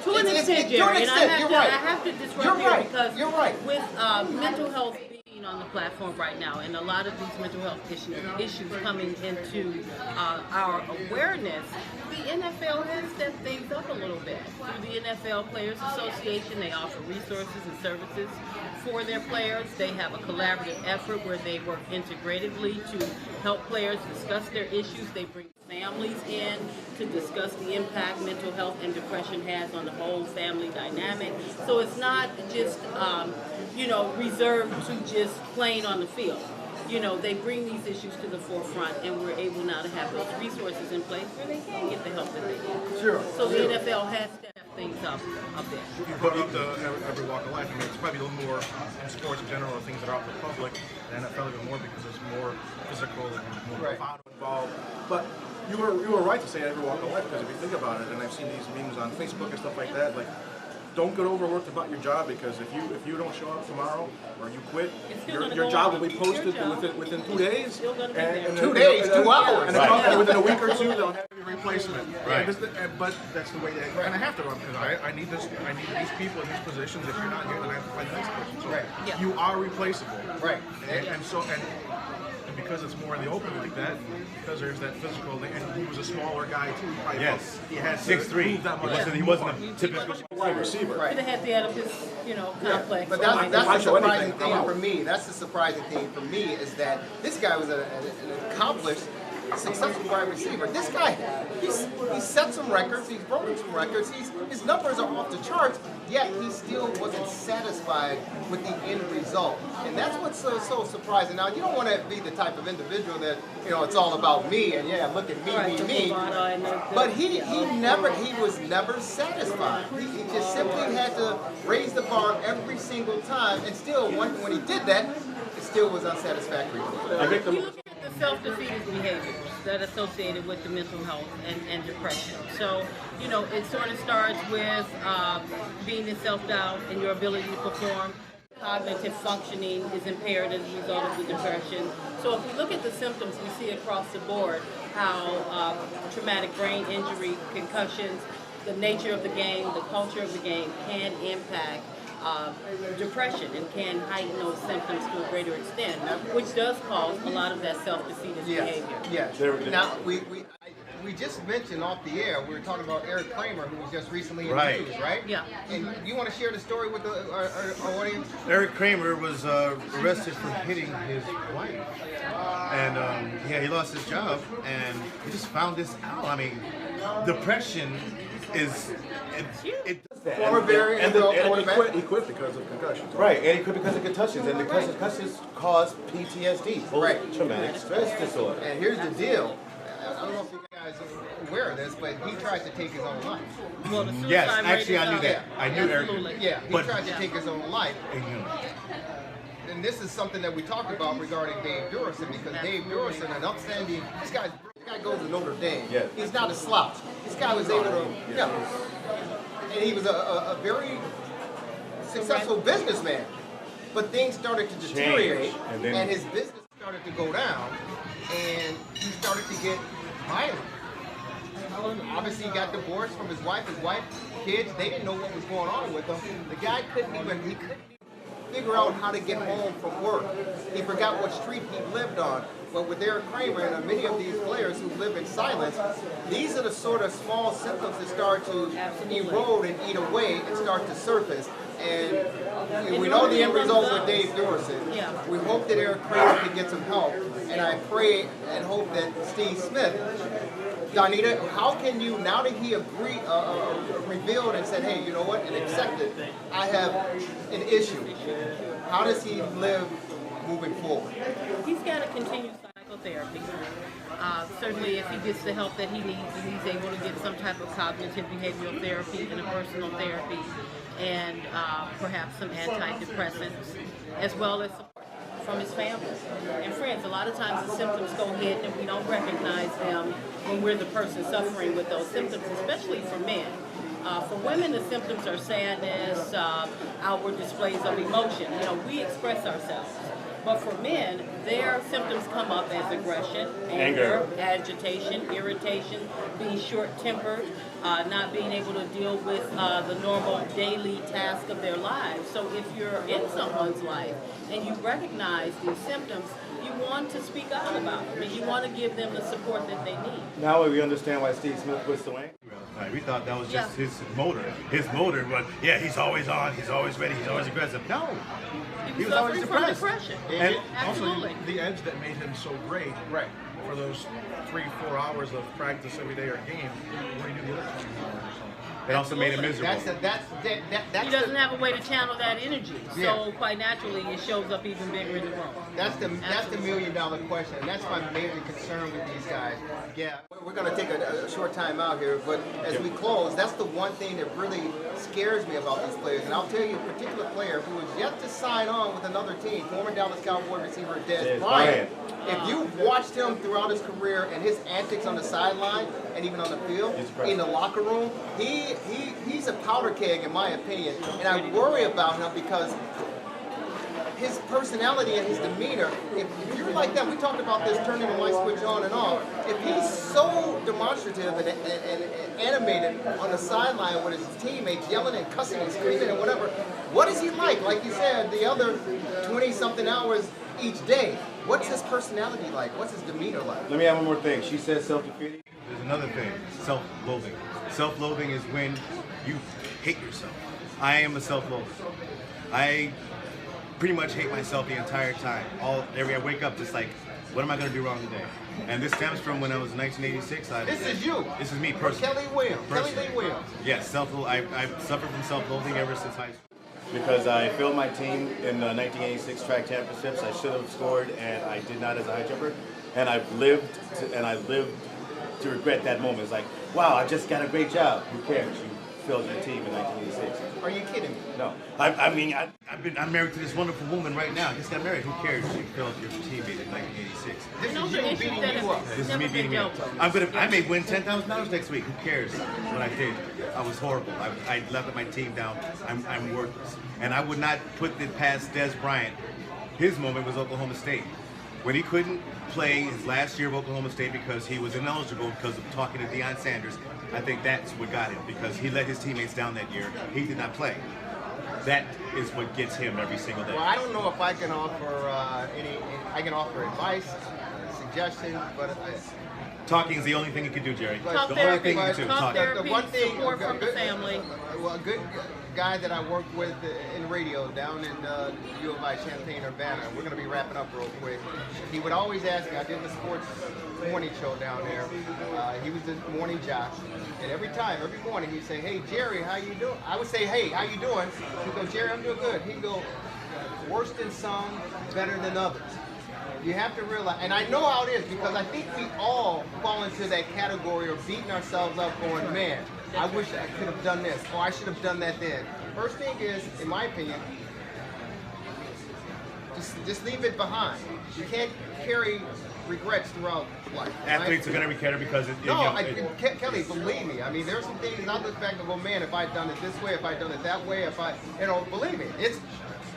To an extent, Jerry, and I have to disrupt here because you're right. With mental health being on the platform right now, and a lot of these mental health issues coming into our awareness, the NFL has stepped things up a little bit. Through the NFL Players Association, they offer resources and services for their players. They have a collaborative effort where they work integratively to help players discuss their issues. They bring families in to discuss the impact mental health and depression has on the whole family dynamic. So it's not just, reserved to just playing on the field. They bring these issues to the forefront, and we're able now to have those resources in place where they can get the help that they need. Sure. So the NFL has stepped things up a bit. You brought up every walk of life. I mean, it's probably a little more in sports in general, things that are out for the public. The NFL even more because it's more physical and more involved. But you were right to say every walk of life, because if you think about it, and I've seen these memes on Facebook and stuff like that, like, don't get overworked about your job, because if you don't show up tomorrow or you quit, your job will be posted within 2 days. And 2 days, 2 hours. And within a week or two, they'll have a replacement. Right. But that's the way they kind of have to run, because I need these people in these positions. If you're not here, then I have to find the next person. So you are replaceable. Right. And because it's more in the open like that, because there's that physical, and he was a smaller guy too. He had 6'3". He wasn't a typical wide receiver. Right. He had to add up his, complex. But that's the surprising thing for me. That's the surprising thing for me is that this guy was an accomplished, successful wide receiver. This guy, he's set some records. He's broken some records. His numbers are off the charts. Yet he still wasn't satisfied with the end result, and that's what's so surprising. Now, you don't want to be the type of individual that it's all about me and look at me, me. But he was never satisfied. He just simply had to raise the bar every single time, and still, when he did that, it still was unsatisfactory. The self-defeating behaviors that are associated with the mental health and depression. So, it sort of starts with being in self-doubt and your ability to perform. Cognitive functioning is impaired as a result of the depression. So if we look at the symptoms, we see across the board how traumatic brain injury, concussions, the nature of the game, the culture of the game can impact depression and can heighten those symptoms to a greater extent, which does cause a lot of that self-defeatist behavior. Yes. Now, we just mentioned off the air, we were talking about Eric Kramer, who was just recently in the news, right? Yeah. And you want to share the story with our audience? Eric Kramer was arrested for hitting his wife. And he lost his job, and we just found this out. I mean, depression is it does that. Former Barry and he quit because of concussions. Right, and he quit because of concussions, and the concussions cause PTSD, traumatic stress disorder. And here's the deal. I don't know if you guys are aware of this, but he tried to take his own life. Well, the Yes, suicide actually, rate I knew is that. up. I knew Eric. Yeah, he tried to take his own life. And and this is something that we talked about regarding Dave Durison, because Dave Durison, an upstanding, this guy goes to Notre Dame. Yeah. He's not a slouch. This guy was able to, and he was a very successful businessman. But things started to deteriorate, and his business started to go down, and he started to get violent. Obviously, he got divorced from his wife. His wife, kids, they didn't know what was going on with him. The guy couldn't even figure out how to get home from work. He forgot what street he lived on. But with Eric Kramer and many of these players who live in silence, these are the sort of small symptoms that start to erode and eat away and start to surface. And we know the end result with Dave Durison. Yeah. We hope that Eric Kramer can get some help. And I pray and hope that Steve Smith, Donita, how can you, now that he revealed and said, hey, you know what, and accepted, I have an issue. How does he live moving forward? He's got to continue psychotherapy. Certainly if he gets the help that he needs and he's able to get some type of cognitive behavioral therapy, interpersonal therapy, and perhaps some antidepressants, as well as support from his family and friends. A lot of times the symptoms go hidden and we don't recognize them when we're the person suffering with those symptoms, especially for men. For women, the symptoms are sadness, outward displays of emotion. You know, we express ourselves. But for men, their symptoms come up as aggression, anger, agitation, irritation, being short-tempered, not being able to deal with the normal daily task of their lives. So if you're in someone's life and you recognize these symptoms, you want to speak out about them and you want to give them the support that they need. Now we understand why Steve Smith was so angry. We thought that was just his motor. But yeah, he's always on, he's always ready, he's always aggressive. No. He was always depressed. And Absolutely. also the edge that made him so great, for those 3-4 hours of practice every day or game, what do you do the other 2 hours or something? It also made him miserable. He doesn't have a way to channel that energy, so quite naturally it shows up even bigger in the room. That's the $1 million question, and that's my major concern with these guys. Yeah, we're going to take a short time out here, but as we close, that's the one thing that really scares me about these players. And I'll tell you, a particular player who is yet to sign on with another team, former Dallas Cowboy receiver Des Bryant. If you've watched him throughout his career and his antics on the sideline and even on the field, in the locker room, he's a powder keg in my opinion. And I worry about him because his personality and his demeanor, if you're like that, we talked about this turning the light switch on and off. If he's so demonstrative and animated on the sideline with his teammates yelling and cussing and screaming and whatever, what is he like? Like you said, the other 20-something hours each day. What's his personality like? What's his demeanor like? Let me add one more thing. She said self-defeating. There's another thing, self-loathing. Self-loathing is when you hate yourself. I am a self-loather. I pretty much hate myself the entire time. I wake up just like, what am I going to do wrong today? And this stems from when I was in 1986. This is you. This is me personally. Kelly Williams. Kelly Lee Williams. Yes, I've suffered from self-loathing ever since high school. Because I failed my team in the 1986 track championships. I should have scored, and I did not as a high jumper. And I've lived to regret that moment. It's like, wow, I just got a great job. Who cares? You failed your team in 1986. Are you kidding me? No. I'm married to this wonderful woman right now. I just got married. Who cares? You failed your teammate in 1986. This is you beating you up. This is me beating me up. I may win $10,000 next week. Who cares what I did? I was horrible. I left my team down. I'm worthless. And I would not put it past Des Bryant. His moment was Oklahoma State. When he couldn't play his last year of Oklahoma State because he was ineligible because of talking to Deion Sanders, I think that's what got him, because he let his teammates down that year. He did not play. That is what gets him every single day. Well, I don't know if I can offer I can offer advice, suggestions, but talking is the only thing you can do, Jerry. Talk the therapy, only thing you can do. talk therapy, the one thing, support from the family. Well, a good guy that I work with in radio down in U of I, Champaign, Urbana. We're going to be wrapping up real quick. He would always ask me. I did the sports morning show down there. He was the morning jock, and every morning he'd say, "Hey Jerry, how you doing?" I would say, "Hey, how you doing?" He'd go, "Jerry, I'm doing good." He'd go, "Worse than some, better than others." You have to realize, and I know how it is because I think we all fall into that category of beating ourselves up going, man, I wish I could have done this, or I should have done that then. First thing is, in my opinion, Just leave it behind. You can't carry regrets throughout life. Athletes are going to be better because Kelly, believe me. I mean, there's some things I look back and go, man, if I'd done it this way, if I'd done it that way, believe me,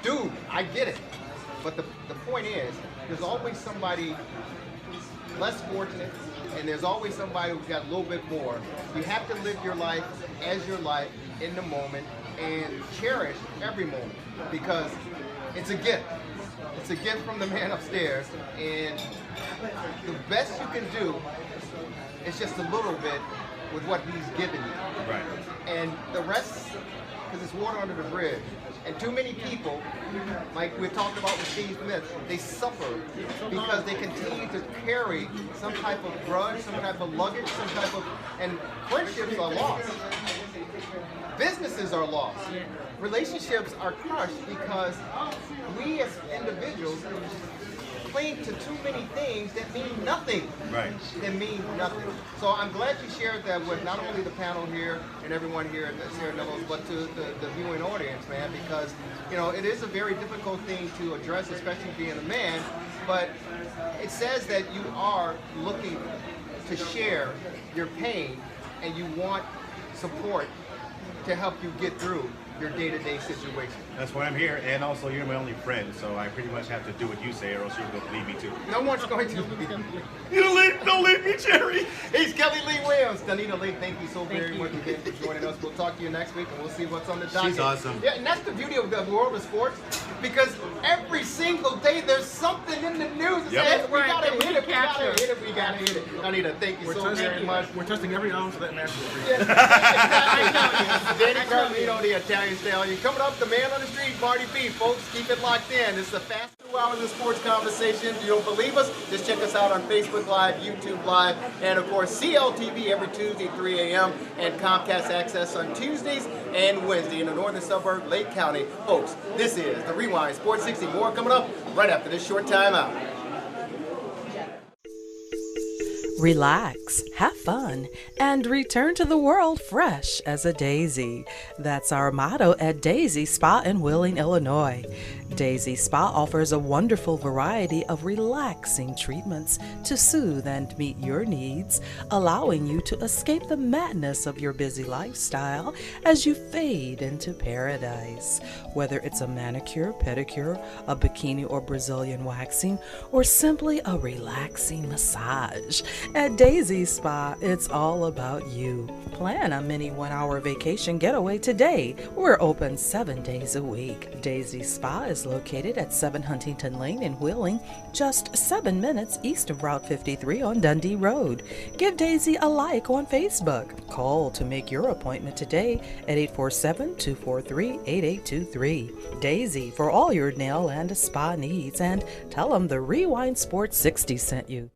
dude, I get it. But the point is, there's always somebody less fortunate, and there's always somebody who's got a little bit more. You have to live your life as your life in the moment and cherish every moment because it's a gift. It's a gift from the man upstairs, and the best you can do is just a little bit with what he's given you. Right. And the rest, because it's water under the bridge. And too many people, like we talked about with Steve Smith, they suffer because they continue to carry some type of grudge, some type of luggage, and friendships are lost. Businesses are lost. Relationships are crushed because we as individuals cling to too many things that mean nothing. Right. That mean nothing. So I'm glad you shared that with not only the panel here and everyone here at Salgado, but to the viewing audience, man, because it is a very difficult thing to address, especially being a man. But it says that you are looking to share your pain and you want support to help you get through your day-to-day situation. That's why I'm here, and also you're my only friend, so I pretty much have to do what you say, or else you're going to leave me too. No one's going to. Don't leave me, Jerry. He's Kelly Lee Williams. Danita Lee, thank you so very much again for joining us. We'll talk to you next week, and we'll see what's on the docket. She's awesome. Yeah, and that's the beauty of the world of sports, because every single day there's something in the news that says, we gotta hit it, we gotta hit it. Danita, thank you so very much. We're testing every ounce of that natural fruit. Yeah, exactly. Danny Carlino, the Italian Stallion. Coming up, the man on the street, Marty B. Folks, keep it locked in. It's the fast 2 hours of sports conversation. If you don't believe us, just check us out on Facebook Live, YouTube Live, and of course, CLTV every Tuesday, 3 a.m., and Comcast Access on Tuesdays and Wednesday in the northern suburb, Lake County. Folks, this is The Rewind Sports 60. More coming up right after this short time out. Relax, have fun, and return to the world fresh as a daisy. That's our motto at Daisy Spa in Wheeling, Illinois. Daisy Spa offers a wonderful variety of relaxing treatments to soothe and meet your needs, allowing you to escape the madness of your busy lifestyle as you fade into paradise. Whether it's a manicure, pedicure, a bikini or Brazilian waxing, or simply a relaxing massage, at Daisy Spa, it's all about you. Plan a mini 1-hour vacation getaway today. We're open 7 days a week. Daisy Spa is located at 7 Huntington Lane in Wheeling, just 7 minutes east of Route 53 on Dundee Road. Give Daisy a like on Facebook. Call to make your appointment today at 847-243-8823. Daisy for all your nail and spa needs, and tell them the Rewind Sports 60 sent you.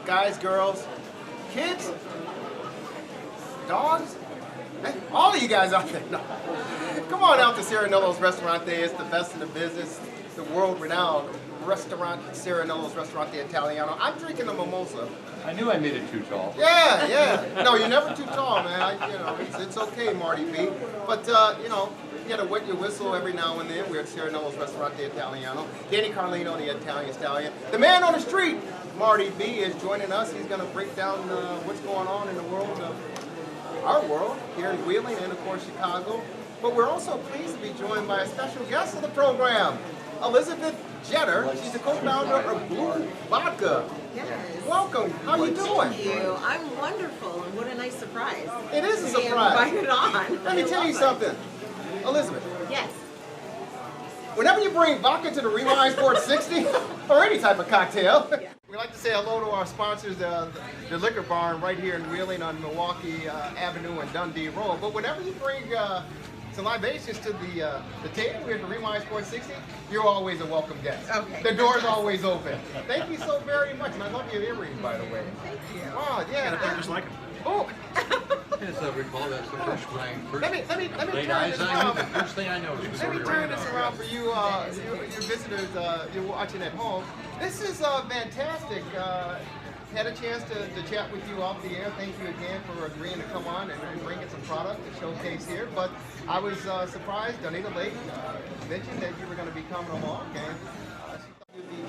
Guys, girls, kids, dogs, all of you guys out there. No. Come on out to Cirinello's Restaurant Day. It's the best in the business. the world-renowned restaurant, Serenolo's Restaurante Italiano. I'm drinking a mimosa. I knew I made it too tall. Yeah, yeah. No, you're never too tall, man. It's okay, Marty B. But, you gotta wet your whistle every now and then. We're at Serenolo's Restaurante Italiano. Danny Carlino, the Italian stallion. The man on the street, Marty B, is joining us. He's gonna break down what's going on in the world of our world, here in Wheeling and, of course, Chicago. But we're also pleased to be joined by a special guest of the program, Elizabeth Jetter. She's the co-founder of Blue Vodka. Yes. Welcome. How you doing? Thank you. I'm wonderful, and what a nice surprise. It is a to be surprise. invited on. Let me tell you something, Elizabeth. Yes. Whenever you bring vodka to the Rewind Sport 60, or any type of cocktail, we like to say hello to our sponsors, the Liquor Barn right here in Wheeling on Milwaukee Avenue and Dundee Road. But whenever you bring some libations to the table here at the Rewind Sport 60, you're always a welcome guest. Okay. The door's always open. Thank you so very much, and I love your earrings, by the way. Thank you. Wow, yeah. I just like him. Oh. Yes, I recall that's the first when I first Let me laid turn eyes this on you. around. The first thing I noticed was Let me the turn ring this on. around for you, your visitors, you're watching at home. This is fantastic. Had a chance to chat with you off the air. Thank you again for agreeing to come on and bringing some product to showcase here. But I was surprised, Donita Lake mentioned that you were going to be coming along, and she thought it would be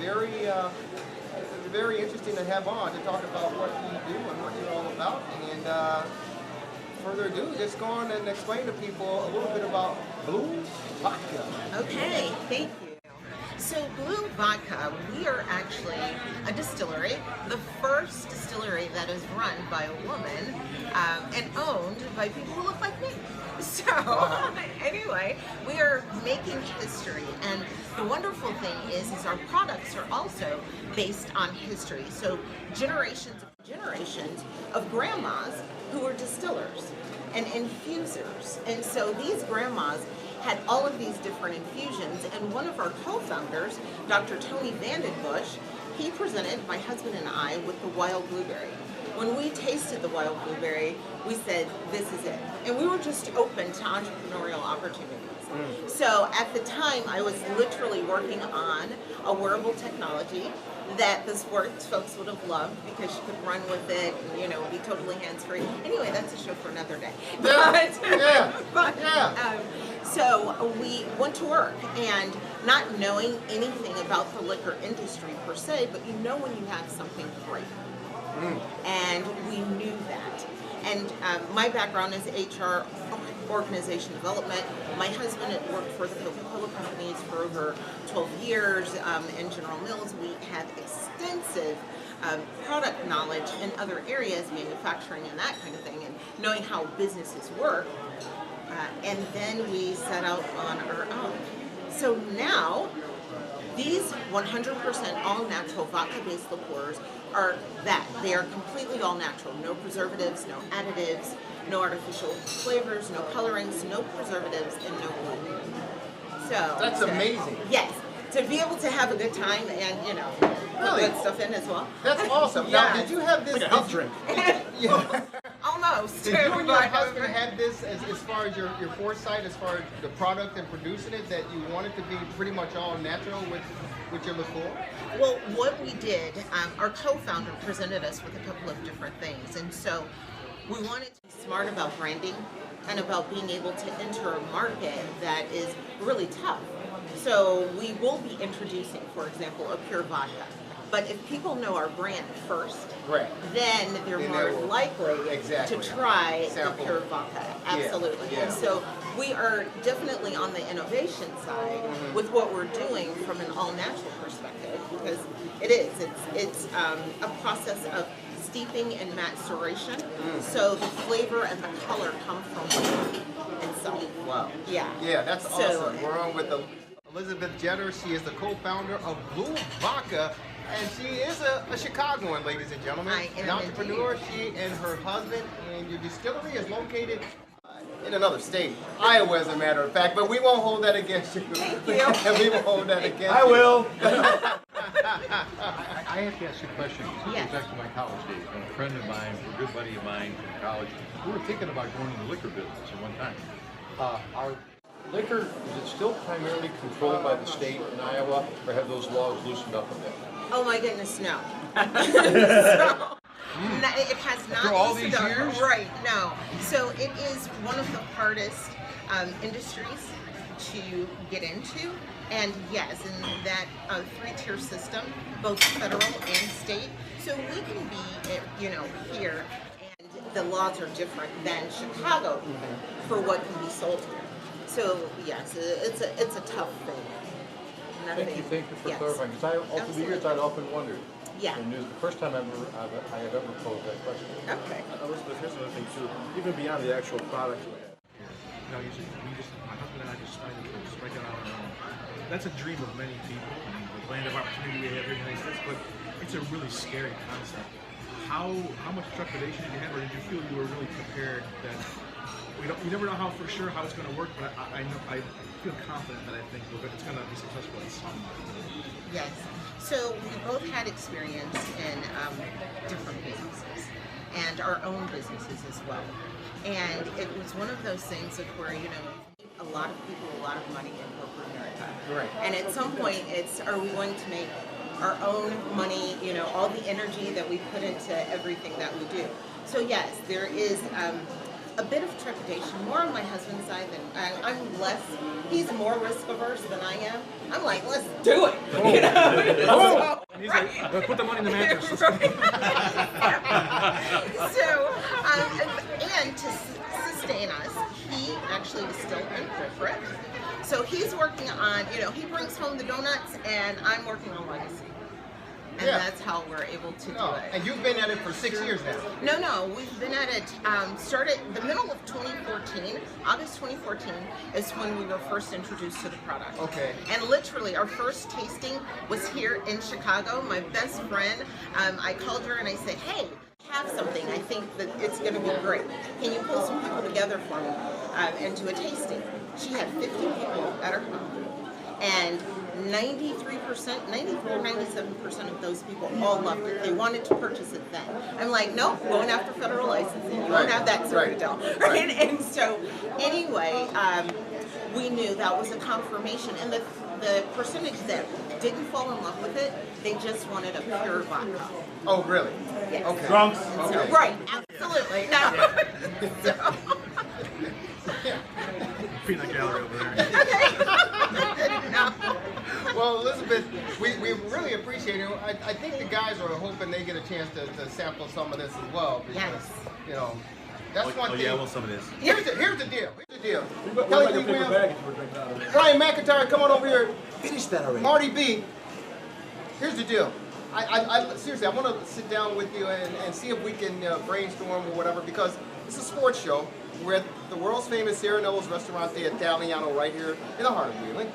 very interesting to have on to talk about what you do and what you're all about. And further ado, just go on and explain to people a little bit about Blue Vodka. Okay, thank you. So Blue Vodka, we are actually a distillery, the first distillery that is run by a woman and owned by people who look like me. So anyway, we are making history, and the wonderful thing is our products are also based on history. So generations of grandmas who were distillers and infusers, and so these grandmas had all of these different infusions, and one of our co-founders, Dr. Tony Vandenbush, he presented my husband and I with the wild blueberry. When we tasted the wild blueberry, we said, this is it. And we were just open to entrepreneurial opportunities. So at the time, I was literally working on a wearable technology that the sports folks would have loved because you could run with it and, be totally hands-free. Anyway, that's a show for another day. So we went to work, and not knowing anything about the liquor industry per se, but when you have something great. And we knew that. And my background is HR, organization development. My husband had worked for the Coca-Cola companies for over 12 years. In General Mills, we have extensive product knowledge in other areas, manufacturing and that kind of thing, and knowing how businesses work. And then we set out on our own. So now, these 100% all-natural vodka-based liqueurs are that. They are completely all-natural. No preservatives, no additives, no artificial flavors, no colorings, no preservatives, and no gluten. So that's amazing. Yes. To be able to have a good time and, put good stuff in as well. That's awesome. Now, did you have this? Like a health drink. Almost. Did you and your husband have this as far as your foresight, as far as the product and producing it, that you wanted to be pretty much all natural with your liqueur? Well, what we did, our co-founder presented us with a couple of different things, and so we wanted to be smart about branding and about being able to enter a market that is really tough. So we will be introducing, for example, a pure vodka. But if people know our brand first, then they're more likely to try the pure vodka. Absolutely. And so we are definitely on the innovation side with what we're doing from an all-natural perspective, because it's a process of steeping and maceration, so the flavor and the color come from the itself. Wow. Yeah. Yeah, that's awesome. We're on with Elizabeth Jetter. She is the co-founder of Blue Vodka, and she is a Chicagoan, ladies and gentlemen. An entrepreneur. She and her husband, and your distillery is located in another state, Iowa, as a matter of fact. But we won't hold that against you. Thank you. We won't hold that against you. I will. I have to ask you a question. This goes back to my college days. When a friend of mine, a good buddy of mine from college, we were thinking about going in the liquor business at one time. Liquor, is it still primarily controlled by the state in Iowa, or have those laws loosened up a bit? Oh my goodness, no. So, it has not After all loosened these up. years? Right, no. So it is one of the hardest industries to get into. And yes, in that three-tier system, both federal and state. So we can be, here, and the laws are different than Chicago for what can be sold here. So yes, it's a tough thing. Thank you for yes. clarifying, because over the years I'd often wondered. Yeah. And it was the first time I have ever posed that question. Okay. Elizabeth, here's another thing too. Even beyond the actual product, my husband and I just decided to strike it out on our own. That's a dream of many people, and the land of opportunity we have here in the United States, but it's a really scary concept. How much trepidation did you have, or did you feel you were really prepared that we never know how for sure how it's going to work, but I feel confident that it's going to be successful in some way. Yes. So we both had experience in different businesses and our own businesses as well. And it was one of those things where, you meet a lot of people, a lot of money in corporate America. Right. And at some point, are we going to make our own money, all the energy that we put into everything that we do. So yes, there is a bit of trepidation, more on my husband's side than I'm less. He's more risk averse than I am. I'm like, let's do it. And he's like, put the money in the mattress. So, and to sustain us, he actually is still in corporate. So he's working on, he brings home the donuts, and I'm working on legacy. And that's how we're able to do it. And you've been at it for 6 years now. No, we've been at it, started the middle of 2014. August 2014 is when we were first introduced to the product. Okay. And literally, our first tasting was here in Chicago. My best friend, I called her and I said, hey, have something. I think that it's going to be great. Can you pull some people together for me and do a tasting? She had 50 people at her home. And 93%, 94, 97% of those people all loved it. They wanted to purchase it then. I'm like, nope, going after federal licensing. You won't have that sort of deal. Right? And so, anyway, we knew that was a confirmation. And the percentage that didn't fall in love with it, they just wanted a pure vodka. Oh, really? Yes. Okay. Drunks. So, right, absolutely. No. Peanut gallery over there. No. Well, Elizabeth, we really appreciate it. I think the guys are hoping they get a chance to sample some of this as well. Because, that's one thing. Yeah, I want some of this. Here's the deal. Kelly like Williams, Brian McIntyre, come on over here. Finish that already. Marty B. Here's the deal. I seriously, I want to sit down with you and see if we can brainstorm or whatever, because it's a sports show. We're at the world's famous Cyrano's Restaurant de Italiano right here in the heart of Wheeling.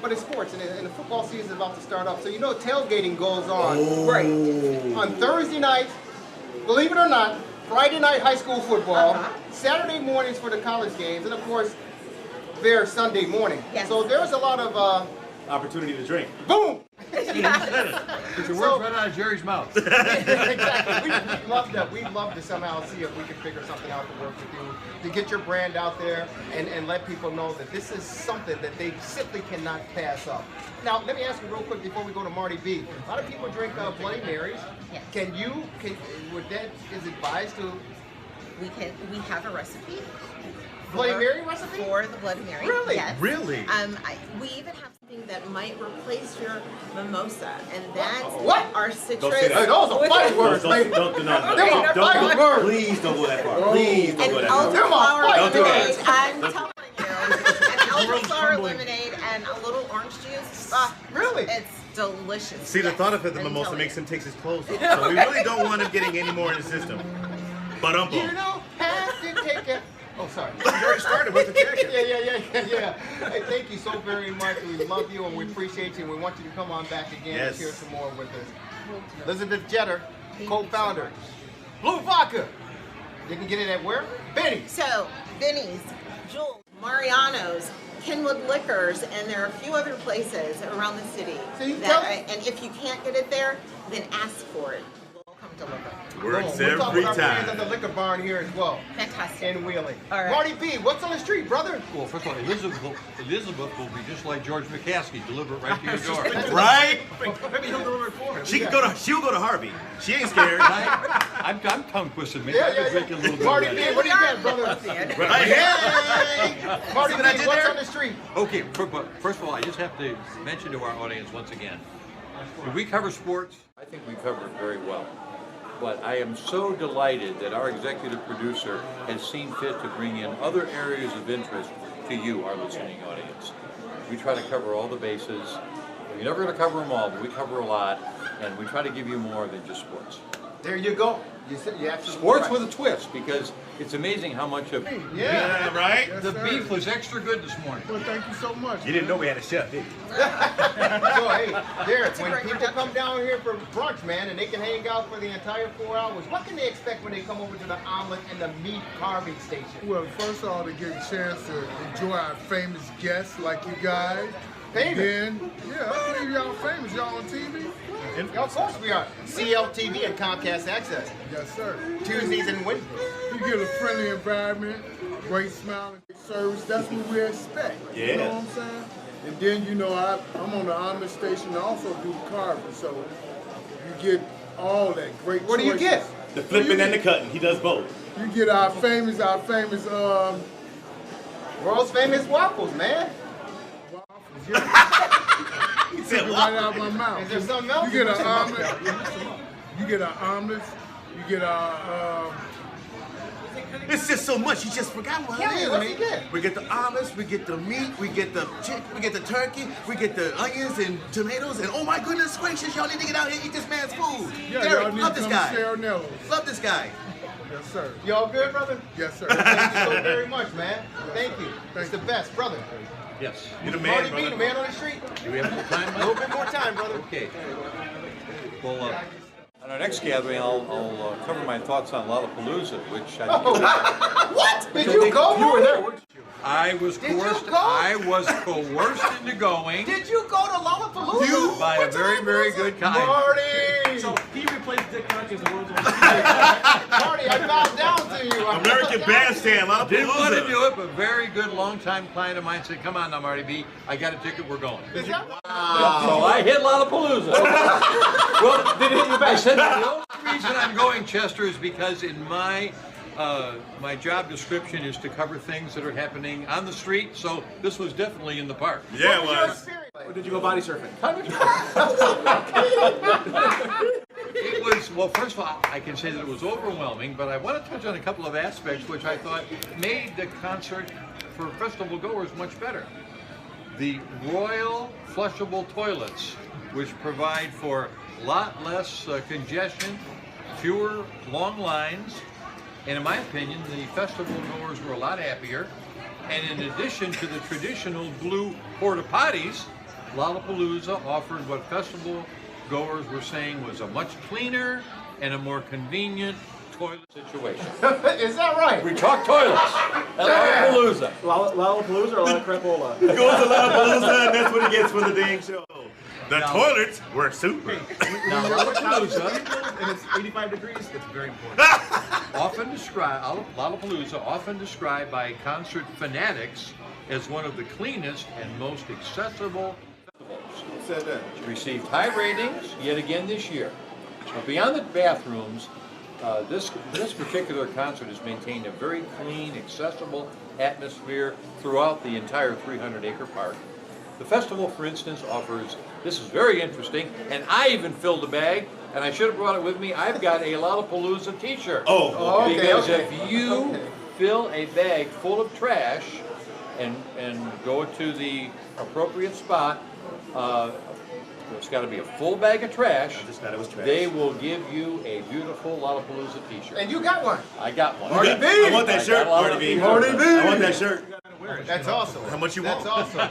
But it's sports, and the football season is about to start up. So tailgating goes on right on Thursday night, believe it or not, Friday night high school football, Saturday mornings for the college games, and of course, Bears Sunday morning. Yes. So there's a lot of Opportunity to drink. boom! Get your words right out of Jerry's mouth. Exactly. We'd love that. We'd love to somehow see if we can figure something out to work with you, to get your brand out there and let people know that this is something that they simply cannot pass up. Now, let me ask you real quick before we go to Marty B. A lot of people drink Bloody Marys. Yes. Is it advised to? We have a recipe. Bloody Mary recipe? For the Bloody Mary. Really? Yes. Really? We even have something that might replace your mimosa, and that's What? our citrus. Don't say that. Hey, those are fight words, baby. Don't do that. Okay, never mind. Please don't go that far. Please don't go And that far. elderflower Don't do lemonade. that. I'm telling you. And elderflower lemonade and a little orange juice. Really? It's delicious. See, the Yes, thought of it, the I'm mimosa telling makes you. him take his clothes off. So we really don't want him getting any more in the system. But You don't have to take it. Oh, sorry. You already started with the jacket. Yeah. Hey, thank you so very much. We love you and we appreciate you, and we want you to come on back again and Yes. share some more with us. Elizabeth Jetter, co-founder, Blue Vodka. You can get it at where? Benny's. So, Vinny's, Jules, Mariano's, Kenwood Liquors, and there are a few other places around the city. So you and if you can't get it there, then ask for it. We'll come Works We're talking every about friends at time. the liquor barn here as well. Fantastic. In Wheeling. All right. Marty B, what's on the street, brother? Well, first of all, Elizabeth will be just like George McCaskey, deliver it right to your door. Right? Maybe he'll deliver it for him. She'll go to Harvey. She ain't scared. I'm tongue twisted. Maybe I could drink a little bit Marty of B, that. what do you got, brother? Right. Hey! Marty See what I B, did what's there? on the street? Okay, but first of all, I just have to mention to our audience once again, when we cover sports, I think we cover it very well. But I am so delighted that our executive producer has seen fit to bring in other areas of interest to you, our listening audience. We try to cover all the bases. We're never going to cover them all, but we cover a lot, and we try to give you more than just sports. There you go. You said you absolutely Sports right. with a twist, because it's amazing how much of Yeah, right? the beef was extra good this morning. Well, thank you so much. You didn't know we had a chef, did you? So, hey, Derek, when great people production. come down here for brunch, man, and they can hang out for the entire 4 hours, what can they expect when they come over to the omelet and the meat carving station? Well, first of all, to get a chance to enjoy our famous guests like you guys. Famous? And then, yeah, I believe y'all famous. Y'all on TV? Of course we are. CLTV and Comcast Access. Yes, sir. Tuesdays and Wednesdays. You get a friendly environment, great smile and great service. That's what we expect. You know Yeah. what I'm saying? And then, you know, I'm on the omelet station and also do carving. So you get all that great What do you choices. get? The flipping and the cutting. He does both. You get our famous, World's famous waffles, man. waffles. Yeah. He said, Right out of my mouth. Is there something else? You get an omelet. You get an omelet. You get a. It's just so much. You just forgot what Yeah, it is. what do you get? We get the omelets, we get the meat, we get the chicken, we get the turkey, we get the onions and tomatoes, and oh my goodness gracious, y'all need to get out here and eat this man's food. Yeah, Derek, y'all need love to this come guy. to Sarnello's. Love this guy. Yes, sir. Y'all good, brother? Yes, sir. Thank you so very much, man. Thank you. It's the best, brother. Yes. You the Marty man, B, the brother. man on the street. Do we have more time, A Mike? little bit more time, brother. Okay. Well, on our next gathering, I'll cover my thoughts on Lollapalooza, which I think What? Did you go? You were there, weren't you? I was Did you coerced. go? I was coerced into going Did you go to Lollapalooza? by a very, very good kind. Marty! So he replaced Dick Clark as the world's only Marty, I bowed down to you. I American bowed down. Bandstand, Lollapalooza. Didn't want to do it, but very good longtime client of mine said, "Come on now, Marty B, I got a ticket. We're going." Is that So I hit Lollapalooza. Well, did it hit you back? I said the only reason I'm going, Chester, is because in my my job description is to cover things that are happening on the street. So this was definitely in the park. Yeah, it What your was. experience? Or did you go body surfing? It was, well, first of all, I can say that it was overwhelming, but I want to touch on a couple of aspects which I thought made the concert for festival goers much better. The Royal flushable toilets, which provide for a lot less congestion, fewer long lines, and in my opinion, the festival goers were a lot happier. And in addition to the traditional blue porta potties, Lollapalooza offered what festival goers were saying was a much cleaner and a more convenient toilet situation. Is that right? We talk toilets at Lollapalooza. Lollapalooza or La Crapola? He goes to Lollapalooza and that's what he gets for the dang show. The Now- toilets were super. Now, Lollapalooza, And it's 85 degrees. It's very important. Lollapalooza often described by concert fanatics as one of the cleanest and most accessible festivals. Who said that? It received high ratings yet again this year. But beyond the bathrooms, this particular concert has maintained a very clean, accessible atmosphere throughout the entire 300-acre park. The festival, for instance, offers, this is very interesting, and I even filled a bag, and I should have brought it with me. I've got a Lollapalooza t-shirt. Oh, okay, Because okay. if you fill a bag full of trash and go to the appropriate spot, it's got to be a full bag of trash. I just thought it was trash. They will give you a beautiful Lollapalooza t-shirt. And you got one. I got one. Marty B! I want that shirt, Marty B. Marty B! I want that shirt. That's awesome. How much you That's want? awesome.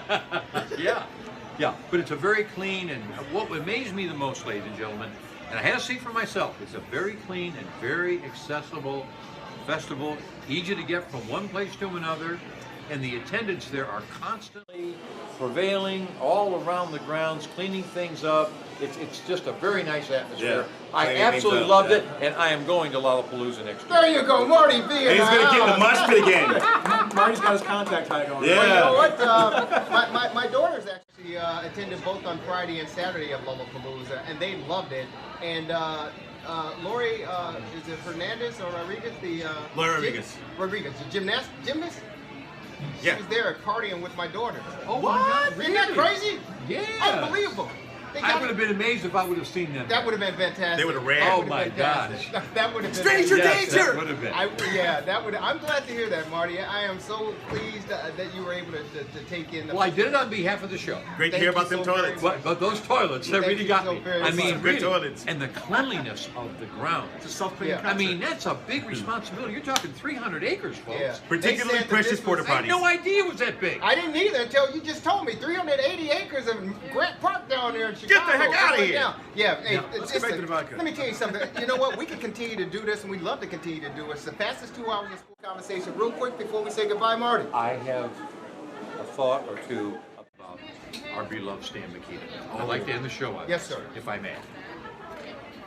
Yeah, but it's a very clean, and what amazed me the most, ladies and gentlemen, and I had to see for myself, it's a very clean and very accessible festival, easy to get from one place to another, and the attendants there are constantly prevailing all around the grounds, cleaning things up. It's just a very nice atmosphere. Yeah. I absolutely loved it, and I am going to Lollapalooza next year. There you go, Marty B. And he's going to get the mosh pit again. Marty's got his contact high going. Yeah. Well, you know what? My daughters actually attended both on Friday and Saturday of Lollapalooza, and they loved it. And Lori, is it Hernandez or Rodriguez? Lori Rodriguez. Rodriguez, the gymnast? She Yeah. was there partying with my daughters. Oh, What? my God, Isn't that really? crazy? Yeah. Unbelievable. I would have been amazed if I would have seen them. That would have been fantastic. They would have ran. Oh my gosh. That would have been Stranger fantastic. danger! That would have been. I'm glad to hear that, Marty. I am so pleased that you were able to take in the. Well, I did it on behalf of the show. Great to hear about them toilets. But those toilets, that Thank really you got so me. very I much. mean, Great really. toilets. And the cleanliness of the ground. It's a self-cleaning Yeah. I concert. mean, that's a big responsibility. You're talking 300 acres, folks. Yeah. Particularly They said that precious this porta was- I had potties. no idea it was that big. I didn't either until you just told me 380 acres of Grant Park down there in Chicago. the heck outta going here. down. Yeah, hey, let's get back to the vodka. Let me tell you something. You know what? We can continue to do this, and we'd love to continue to do it. It's the fastest 2 hours of school conversation. Real quick before we say goodbye, Marty. I have a thought or two about our beloved Stan Mikita. I'd like to end the show on Yes, this, sir. if I may.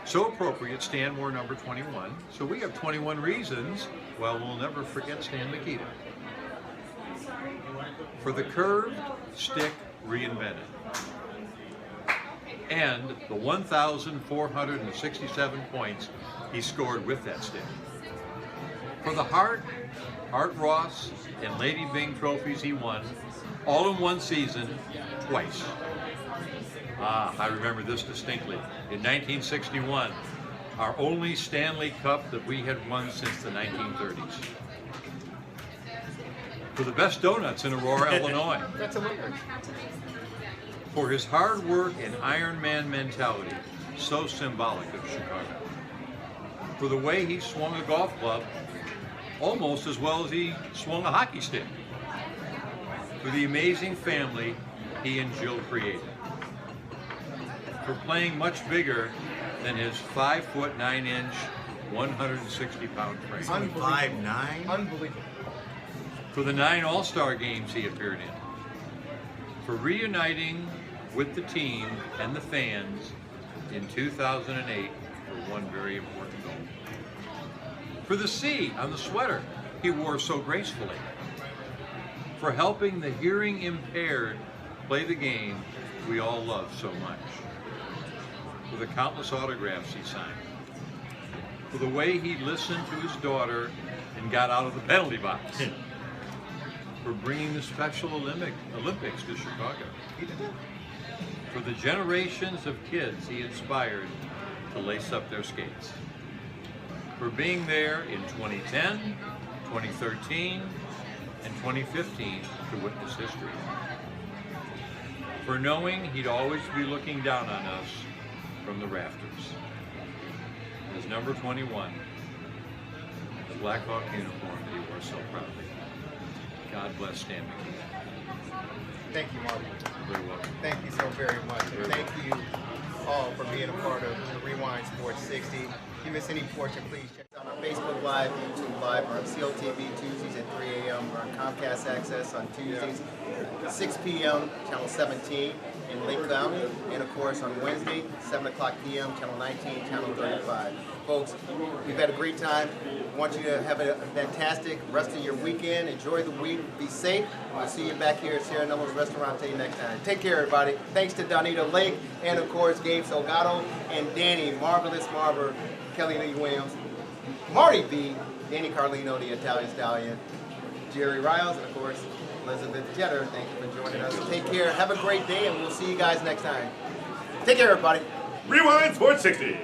So appropriate, Stan wore number 21. So we have 21 reasons, well, we'll never forget Stan Mikita. For the curved stick reinvented. And the 1,467 points he scored with that stick. For the Art Ross, and Lady Byng trophies he won, all in one season, twice. I remember this distinctly. In 1961, our only Stanley Cup that we had won since the 1930s. For the best donuts in Aurora, Illinois. That's a winner. For his hard work and Iron Man mentality, so symbolic of Chicago. For the way he swung a golf club, almost as well as he swung a hockey stick. For the amazing family he and Jill created. For playing much bigger than his 5'9", 160-pound frame. 5'9"? Unbelievable. For the 9 All-Star games he appeared in. For reuniting with the team and the fans in 2008 for one very important goal. For the C on the sweater he wore so gracefully. For helping the hearing impaired play the game we all love so much. For the countless autographs he signed. For the way he listened to his daughter and got out of the penalty box. For bringing the Special Olympics to Chicago. For the generations of kids he inspired to lace up their skates. For being there in 2010, 2013, and 2015 to witness history. For knowing he'd always be looking down on us from the rafters. His number 21, the Blackhawk uniform that he wore so proudly. God bless Stan Mikita. Thank you, Marty. Very welcome. Thank you so very much. And thank you all for being a part of the Rewind Sports 60. If you miss any portion, please check out our Facebook Live, YouTube Live, or on COTV Tuesdays at 3 a.m. or on Comcast Access on Tuesdays, 6 p.m., Channel 17 in Lake County, and of course on Wednesday, 7 o'clock p.m., Channel 19, Channel 35. Folks, we've had a great time. I want you to have a fantastic rest of your weekend. Enjoy the week. Be safe. We'll see you back here at Sierra Numbers Restaurant. Till you next time. Take care, everybody. Thanks to Donita Lake and, of course, Gabe Salgado and Danny Marvelous Marber, Kelly Lee Williams, Marty B, Danny Carlino, the Italian Stallion, Jerry Riles, and, of course, Elizabeth Jetter. Thank you for joining us. Take care. Have a great day, and we'll see you guys next time. Take care, everybody. Rewind Sports 60.